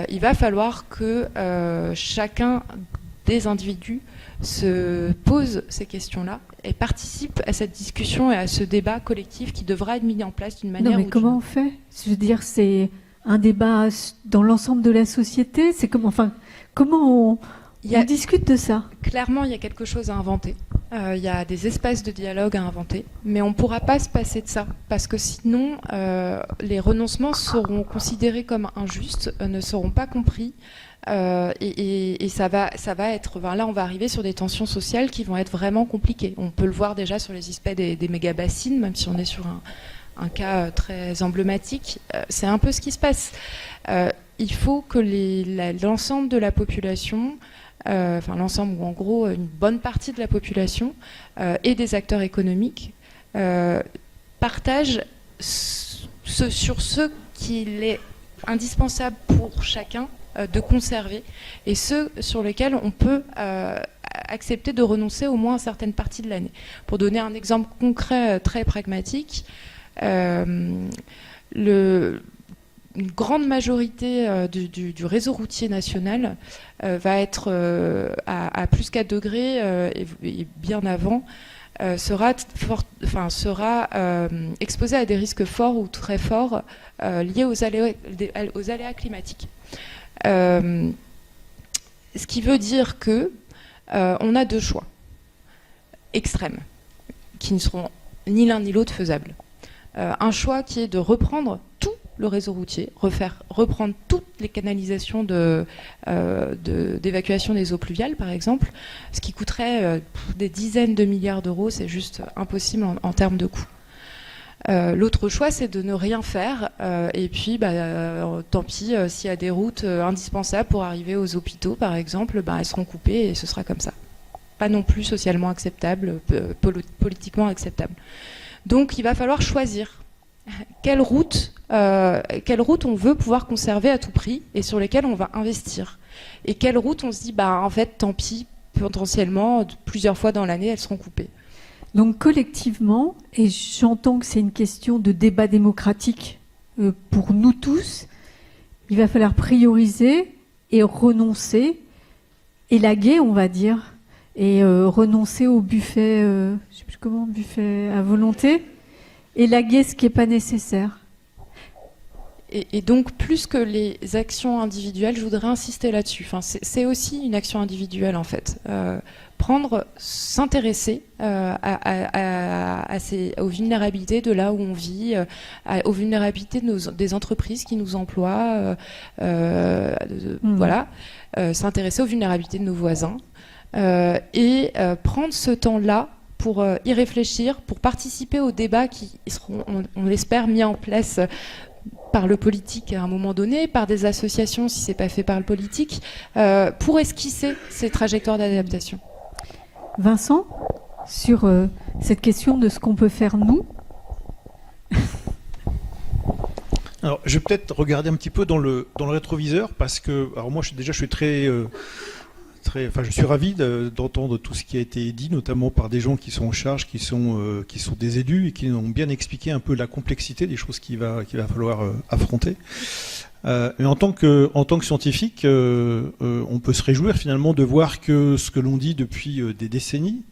il va falloir que chacun des individus se pose ces questions-là et participe à cette discussion et à ce débat collectif qui devra être mis en place d'une manière ou d'une autre. Comment on fait? Je veux dire, c'est un débat dans l'ensemble de la société. C'est comment on discute de ça? Clairement, il y a quelque chose à inventer. Il y a des espaces de dialogue à inventer, mais on ne pourra pas se passer de ça, parce que sinon, les renoncements seront considérés comme injustes, ne seront pas compris, et ça va être... là, on va arriver sur des tensions sociales qui vont être vraiment compliquées. On peut le voir déjà sur les aspects des méga-bassines, même si on est sur un cas très emblématique. C'est un peu ce qui se passe. Il faut que l'ensemble de la population... l'ensemble ou en gros une bonne partie de la population et des acteurs économiques partagent sur ce qu'il est indispensable pour chacun de conserver et ceux sur lesquels on peut accepter de renoncer au moins à certaines parties de l'année. Pour donner un exemple concret très pragmatique, une grande majorité du réseau routier national va être à plus 4 degrés et bien avant, sera exposé à des risques forts ou très forts liés aux aléas climatiques. Ce qui veut dire que on a deux choix extrêmes qui ne seront ni l'un ni l'autre faisables. Un choix qui est de reprendre tout le réseau routier, reprendre toutes les canalisations d'évacuation des eaux pluviales, par exemple, ce qui coûterait des dizaines de milliards d'euros, c'est juste impossible en termes de coûts. L'autre choix, c'est de ne rien faire, et puis tant pis, s'il y a des routes indispensables pour arriver aux hôpitaux, par exemple, elles seront coupées et ce sera comme ça. Pas non plus socialement acceptable, politiquement acceptable. Donc il va falloir choisir quelle route on veut pouvoir conserver à tout prix et sur lesquelles on va investir. Et quelle route on se dit, en fait, tant pis, potentiellement, plusieurs fois dans l'année, elles seront coupées. Donc collectivement, et j'entends que c'est une question de débat démocratique pour nous tous, il va falloir prioriser et renoncer, élaguer, on va dire, et renoncer au buffet, je sais plus comment, buffet à volonté, élaguer ce qui n'est pas nécessaire. Et donc, plus que les actions individuelles, je voudrais insister là-dessus. C'est aussi une action individuelle, en fait. S'intéresser aux vulnérabilités de là où on vit, aux vulnérabilités des entreprises qui nous emploient, s'intéresser aux vulnérabilités de nos voisins, et prendre ce temps-là pour y réfléchir, pour participer aux débats qui seront, on l'espère, mis en place par le politique à un moment donné, par des associations si c'est pas fait par le politique, pour esquisser ces trajectoires d'adaptation. Vincent, sur cette question de ce qu'on peut faire nous. Alors, je vais peut-être regarder un petit peu dans le rétroviseur parce que, alors moi, je suis je suis ravi d'entendre tout ce qui a été dit, notamment par des gens qui sont en charge, qui sont des élus et qui ont bien expliqué un peu la complexité des choses qu'il va falloir affronter. Mais en tant que scientifique, on peut se réjouir finalement de voir que ce que l'on dit depuis des décennies,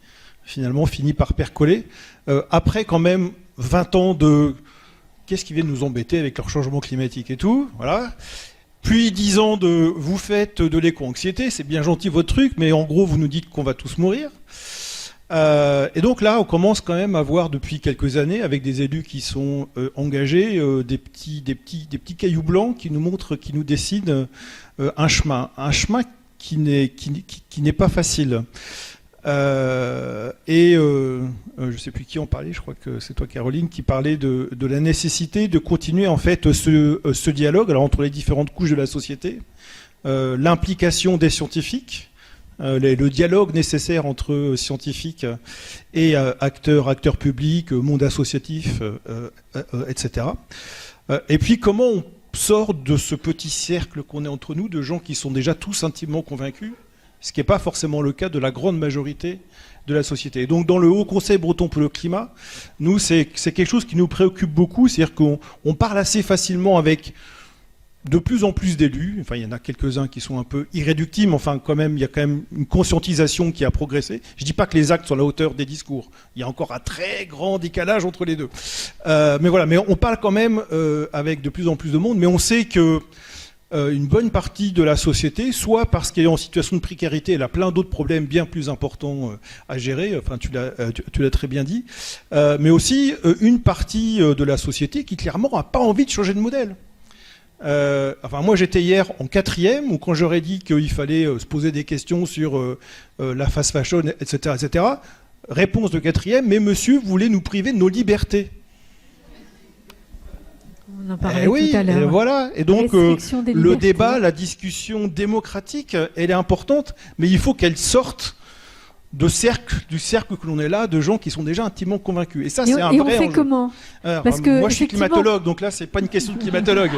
finalement, finit par percoler. Après quand même 20 ans de qu'est-ce qui vient nous embêter avec leur changement climatique et tout, voilà. Puis 10 ans de vous faites de l'éco-anxiété, c'est bien gentil votre truc, mais en gros vous nous dites qu'on va tous mourir. Et donc là, on commence quand même à voir depuis quelques années, avec des élus qui sont engagés, des petits cailloux blancs qui nous montrent, qui nous dessinent un chemin qui n'est pas facile. Je ne sais plus qui en parlait, je crois que c'est toi Caroline, qui parlait de la nécessité de continuer en fait ce dialogue alors, entre les différentes couches de la société, l'implication des scientifiques, le dialogue nécessaire entre scientifiques et acteurs publics, monde associatif, etc. Et puis comment on sort de ce petit cercle qu'on est entre nous, de gens qui sont déjà tous intimement convaincus, ce qui n'est pas forcément le cas de la grande majorité de la société. Et donc dans le Haut Conseil breton pour le climat, nous, c'est quelque chose qui nous préoccupe beaucoup, c'est-à-dire qu'on parle assez facilement avec de plus en plus d'élus, enfin il y en a quelques-uns qui sont un peu irréductibles, mais enfin quand même, il y a quand même une conscientisation qui a progressé. Je ne dis pas que les actes sont à la hauteur des discours, il y a encore un très grand décalage entre les deux. Mais voilà, mais on parle quand même avec de plus en plus de monde, mais on sait que une bonne partie de la société, soit parce qu'elle est en situation de précarité, elle a plein d'autres problèmes bien plus importants à gérer, enfin tu l'as très bien dit, mais aussi une partie de la société qui clairement n'a pas envie de changer de modèle. Enfin, moi j'étais hier en 4e, où quand j'aurais dit qu'il fallait se poser des questions sur la fast fashion, etc., réponse de 4e, mais monsieur voulait nous priver de nos libertés. On en parlait tout à l'heure. Et voilà. Et donc le débat, la discussion démocratique, elle est importante, mais il faut qu'elle sorte du cercle que l'on est là, de gens qui sont déjà intimement convaincus. Et ça, c'est un vrai enjeu. Et on fait comment ? Parce que moi, je suis climatologue, donc là, c'est pas une question de climatologue.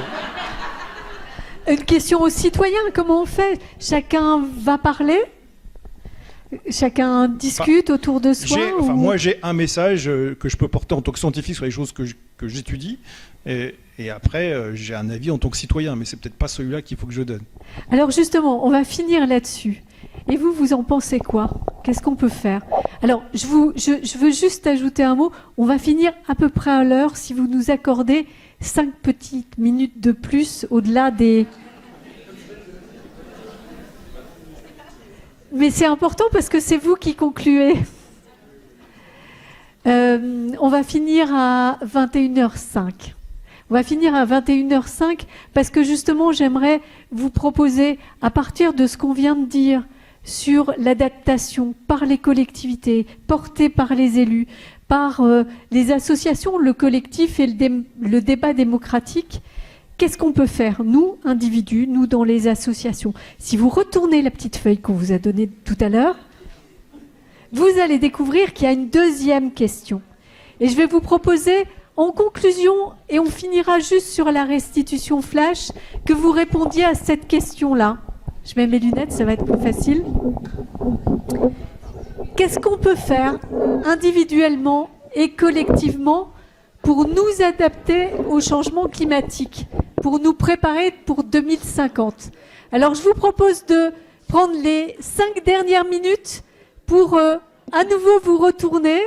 Une question aux citoyens, comment on fait ? Chacun va parler ? Chacun discute autour de soi Moi, j'ai un message que je peux porter en tant que scientifique sur les choses que j'étudie. Et après, j'ai un avis en tant que citoyen, mais c'est peut-être pas celui-là qu'il faut que je donne. Alors justement, on va finir là-dessus. Et vous en pensez quoi ? Qu'est-ce qu'on peut faire ? Alors, je veux juste ajouter un mot. On va finir à peu près à l'heure si vous nous accordez 5 petites minutes de plus au-delà des... Mais c'est important parce que c'est vous qui concluez. On va finir à 21h05. On va finir à 21h05 parce que justement, j'aimerais vous proposer, à partir de ce qu'on vient de dire sur l'adaptation par les collectivités, portée par les élus, par les associations, le collectif et le débat démocratique, qu'est-ce qu'on peut faire, nous, individus, nous, dans les associations ? Si vous retournez la petite feuille qu'on vous a donnée tout à l'heure, vous allez découvrir qu'il y a une deuxième question. Et je vais vous proposer, en conclusion, et on finira juste sur la restitution flash, que vous répondiez à cette question-là. Je mets mes lunettes, ça va être plus facile. Qu'est-ce qu'on peut faire individuellement et collectivement pour nous adapter au changement climatique, pour nous préparer pour 2050 ? Alors, je vous propose de prendre les 5 dernières minutes pour à nouveau vous retourner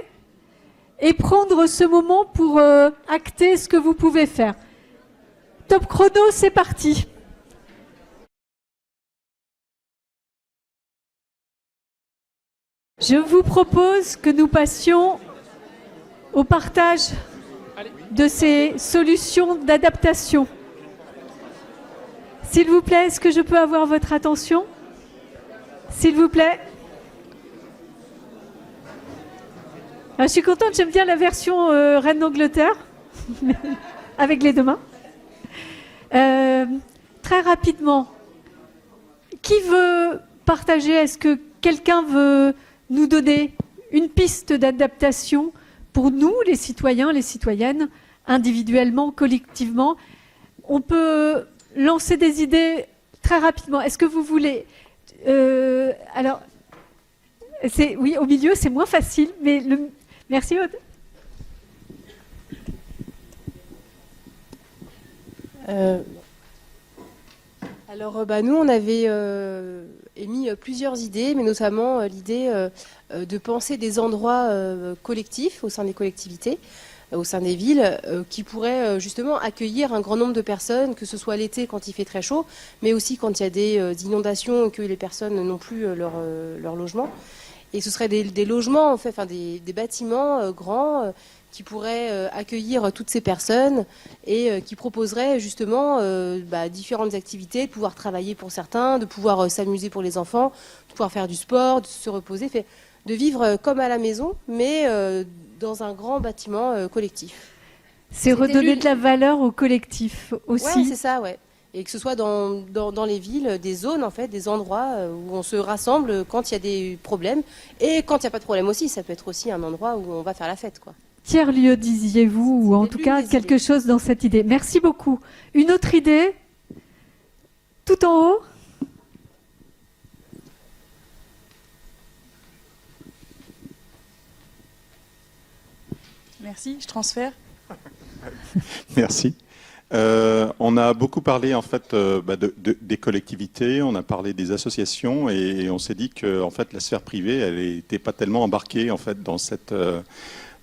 et prendre ce moment pour acter ce que vous pouvez faire. Top chrono, c'est parti. Je vous propose que nous passions au partage de ces solutions d'adaptation. S'il vous plaît, est-ce que je peux avoir votre attention ? S'il vous plaît. Je suis contente, j'aime bien la version Reine d'Angleterre, avec les deux mains. Très rapidement, qui veut partager ? Est-ce que quelqu'un veut nous donner une piste d'adaptation pour nous, les citoyens, les citoyennes, individuellement, collectivement ? On peut lancer des idées très rapidement. Est-ce que vous voulez... alors, oui, au milieu, c'est moins facile, mais... Merci, Aude. Alors, nous, on avait émis plusieurs idées, mais notamment l'idée de penser des endroits collectifs au sein des collectivités. au sein des villes qui pourraient justement accueillir un grand nombre de personnes, que ce soit l'été quand il fait très chaud, mais aussi quand il y a des inondations et que les personnes n'ont plus leur logement. Et ce seraient des logements, en fait, enfin des bâtiments grands qui pourraient accueillir toutes ces personnes et qui proposeraient justement différentes activités, de pouvoir travailler pour certains, de pouvoir s'amuser pour les enfants, de pouvoir faire du sport, de se reposer, de vivre comme à la maison, mais dans un grand bâtiment collectif. C'est redonner de la valeur au collectif aussi. Ouais, c'est ça, ouais. Et que ce soit dans les villes, des zones, en fait, des endroits où on se rassemble quand il y a des problèmes. Et quand il n'y a pas de problème aussi, ça peut être aussi un endroit où on va faire la fête, quoi. Tiers-lieu, disiez-vous, ou en tout cas quelque chose dans cette idée. Merci beaucoup. Une autre idée? Tout en haut? Merci, je transfère. Merci. On a beaucoup parlé en fait des collectivités, on a parlé des associations et on s'est dit que en fait la sphère privée elle n'était pas tellement embarquée en fait dans cette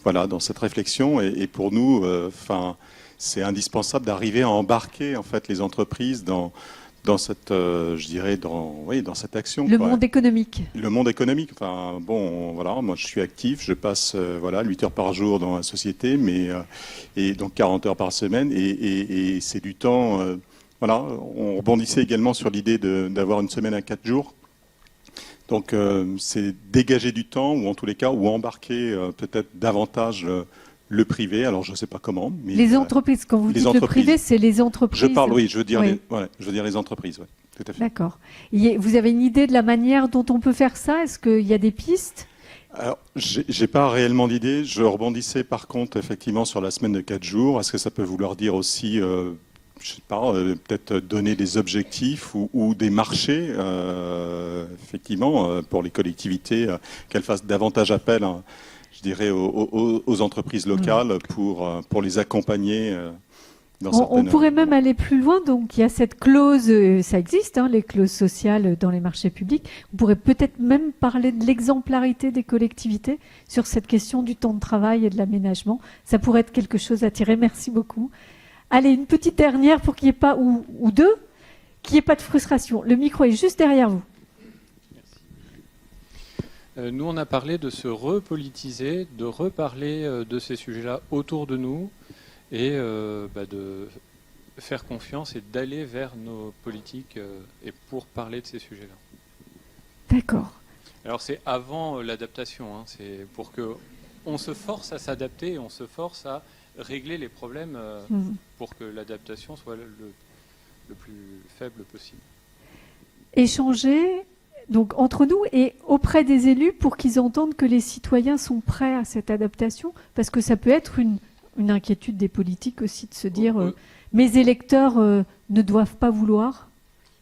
dans cette réflexion et pour nous c'est indispensable d'arriver à embarquer en fait les entreprises dans cette dans cette action. Le monde économique. Le monde économique. Enfin bon, voilà, moi je suis actif, je passe 8 heures par jour dans la société, mais et donc 40 heures par semaine, et c'est du temps. On rebondissait également sur l'idée d'avoir une semaine à 4 jours. Donc c'est dégager du temps, ou en tous les cas, ou embarquer peut-être davantage le privé. Alors je ne sais pas comment. Mais, les entreprises, quand vous dites le privé, c'est les entreprises. Je parle, oui, je veux dire les entreprises, oui, tout à fait. D'accord. Vous avez une idée de la manière dont on peut faire ça? Est-ce qu'il y a des pistes? Alors, j'ai pas réellement d'idée. Je rebondissais par contre effectivement sur la semaine de 4 jours. Est-ce que ça peut vouloir dire aussi, je sais pas, peut-être donner des objectifs ou des marchés, effectivement, pour les collectivités, qu'elles fassent davantage appel, je dirais, aux entreprises locales pour les accompagner. On pourrait même aller plus loin. Donc, il y a cette clause, ça existe, les clauses sociales dans les marchés publics. On pourrait peut-être même parler de l'exemplarité des collectivités sur cette question du temps de travail et de l'aménagement. Ça pourrait être quelque chose à tirer. Merci beaucoup. Allez, une petite dernière pour qu'il n'y ait pas, ou deux, qu'il n'y ait pas de frustration. Le micro est juste derrière vous. Nous, on a parlé de se repolitiser, de reparler de ces sujets-là autour de nous et de faire confiance et d'aller vers nos politiques et pour parler de ces sujets-là. D'accord. Alors c'est avant l'adaptation, c'est pour que on se force à s'adapter et on se force à régler les problèmes pour que l'adaptation soit le plus faible possible. Échanger donc entre nous et auprès des élus pour qu'ils entendent que les citoyens sont prêts à cette adaptation, parce que ça peut être une inquiétude des politiques aussi de se dire mes électeurs ne doivent pas vouloir.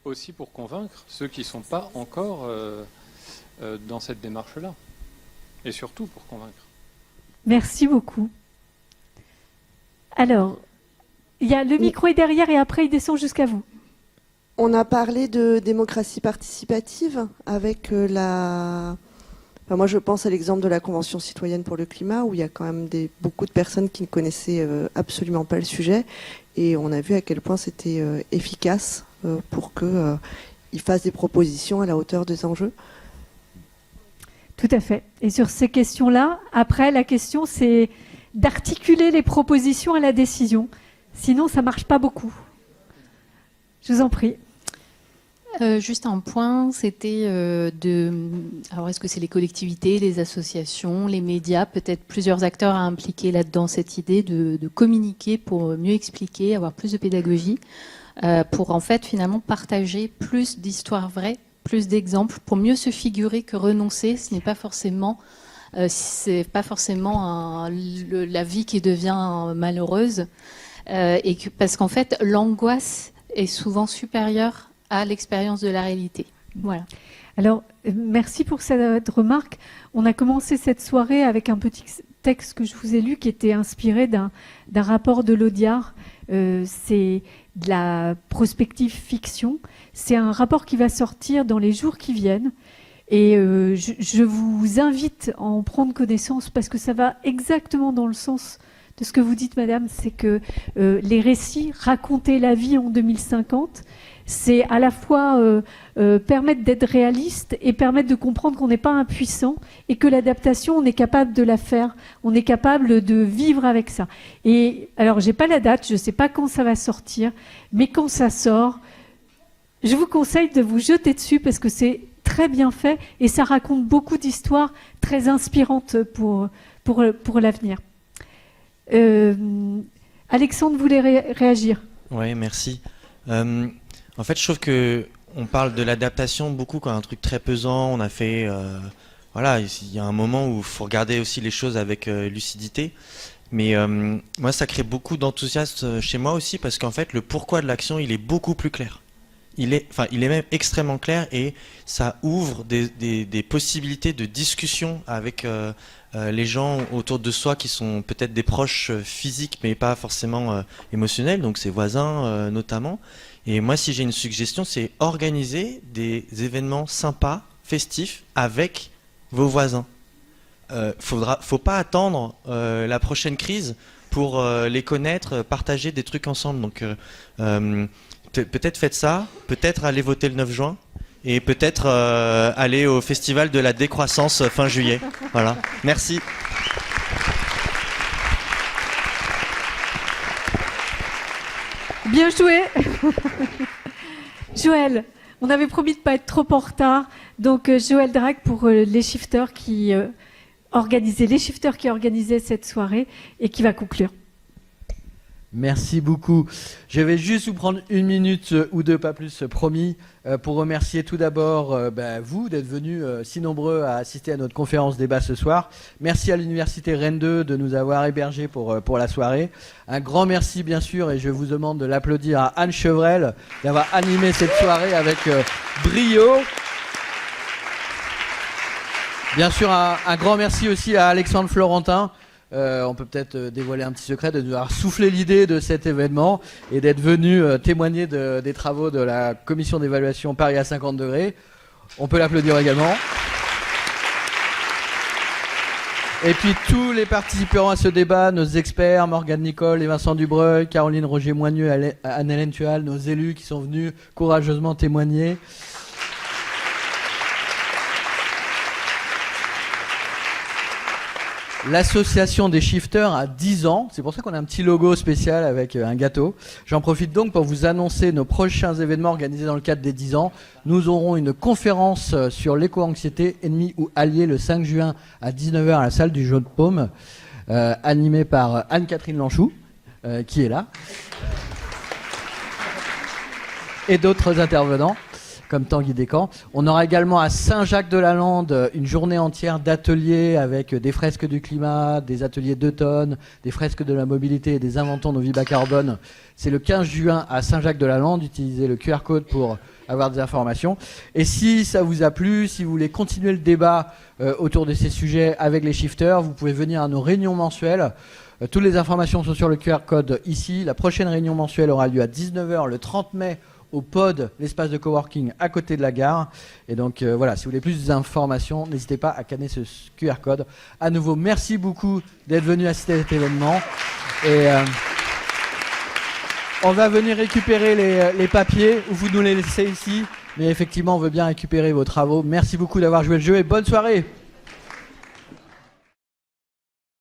Aussi pour convaincre ceux qui ne sont pas encore dans cette démarche-là, et surtout pour convaincre. Merci beaucoup. Alors, il y a le micro est derrière et après il descend jusqu'à vous. On a parlé de démocratie participative avec moi, je pense à l'exemple de la Convention citoyenne pour le climat, où il y a quand même beaucoup de personnes qui ne connaissaient absolument pas le sujet. Et on a vu à quel point c'était efficace pour qu'ils fassent des propositions à la hauteur des enjeux. Tout à fait. Et sur ces questions-là, après, la question, c'est d'articuler les propositions à la décision. Sinon, ça ne marche pas beaucoup. Je vous en prie. Juste un point, c'était alors est-ce que c'est les collectivités, les associations, les médias, peut-être plusieurs acteurs à impliquer là-dedans, cette idée de communiquer pour mieux expliquer, avoir plus de pédagogie, pour en fait finalement partager plus d'histoires vraies, plus d'exemples, pour mieux se figurer que renoncer, ce n'est pas forcément la vie qui devient malheureuse, parce qu'en fait l'angoisse est souvent supérieure à l'expérience de la réalité. Voilà. Alors, merci pour cette remarque. On a commencé cette soirée avec un petit texte que je vous ai lu qui était inspiré d'un rapport de l'Audiard. C'est de la prospective fiction. C'est un rapport qui va sortir dans les jours qui viennent. Et je vous invite à en prendre connaissance parce que ça va exactement dans le sens de ce que vous dites, madame, c'est que les récits, raconter la vie en 2050, c'est à la fois permettre d'être réaliste et permettre de comprendre qu'on n'est pas impuissant et que l'adaptation, on est capable de la faire, on est capable de vivre avec ça. Et alors, j'ai pas la date, je sais pas quand ça va sortir, mais quand ça sort, je vous conseille de vous jeter dessus parce que c'est très bien fait et ça raconte beaucoup d'histoires très inspirantes pour l'avenir. Alexandre voulait réagir. Oui, merci. En fait, je trouve que on parle de l'adaptation beaucoup quand un truc très pesant. On a fait, voilà, il y a un moment où il faut regarder aussi les choses avec lucidité. Mais moi, ça crée beaucoup d'enthousiasme chez moi aussi parce qu'en fait, le pourquoi de l'action, il est beaucoup plus clair. Il est même extrêmement clair et ça ouvre des possibilités de discussion avec les gens autour de soi qui sont peut-être des proches physiques mais pas forcément émotionnels, donc ses voisins notamment. Et moi, si j'ai une suggestion, c'est organiser des événements sympas, festifs avec vos voisins. Faut pas attendre la prochaine crise pour les connaître, partager des trucs ensemble. Donc peut-être faites ça, peut-être aller voter le 9 juin et peut-être aller au festival de la décroissance fin juillet. Voilà, merci. Bien joué. Joël, on avait promis de ne pas être trop en retard. Donc Joël Drac pour les shifters qui organisaient cette soirée et qui va conclure. Merci beaucoup. Je vais juste vous prendre une minute ou deux, pas plus, promis, pour remercier tout d'abord vous d'être venus si nombreux à assister à notre conférence débat ce soir. Merci à l'Université Rennes 2 de nous avoir hébergés pour la soirée. Un grand merci bien sûr, et je vous demande de l'applaudir à Anne Chevrel d'avoir animé cette soirée avec brio. Bien sûr, un grand merci aussi à Alexandre Florentin. On peut peut-être dévoiler un petit secret de nous avoir soufflé l'idée de cet événement et d'être venu témoigner des travaux de la commission d'évaluation Paris à 50 degrés. On peut l'applaudir également. Et puis tous les participants à ce débat, nos experts, Morgane Nicole et Vincent Dubreuil, Caroline Roger-Moigneux, Anne-Hélène Tual, nos élus qui sont venus courageusement témoigner. L'association des shifters a 10 ans, c'est pour ça qu'on a un petit logo spécial avec un gâteau. J'en profite donc pour vous annoncer nos prochains événements organisés dans le cadre des 10 ans. Nous aurons une conférence sur l'éco-anxiété, ennemis ou alliés, le 5 juin à 19h à la salle du Jeu de Paume, animée par Anne-Catherine Lanchou, qui est là, et d'autres intervenants, comme Tanguy Descamps. On aura également à Saint-Jacques-de-la-Lande une journée entière d'ateliers avec des fresques du climat, des ateliers d'automne, des fresques de la mobilité et des inventons nos vies bas carbone. C'est le 15 juin à Saint-Jacques-de-la-Lande. Utilisez le QR code pour avoir des informations. Et si ça vous a plu, si vous voulez continuer le débat autour de ces sujets avec les shifters, vous pouvez venir à nos réunions mensuelles. Toutes les informations sont sur le QR code ici. La prochaine réunion mensuelle aura lieu à 19h le 30 mai au POD, l'espace de coworking à côté de la gare. Et donc voilà, si vous voulez plus d'informations, n'hésitez pas à scanner ce QR code. À nouveau, merci beaucoup d'être venu assister à cet événement. Et on va venir récupérer les papiers, ou vous nous les laissez ici. Mais effectivement, on veut bien récupérer vos travaux. Merci beaucoup d'avoir joué le jeu et bonne soirée.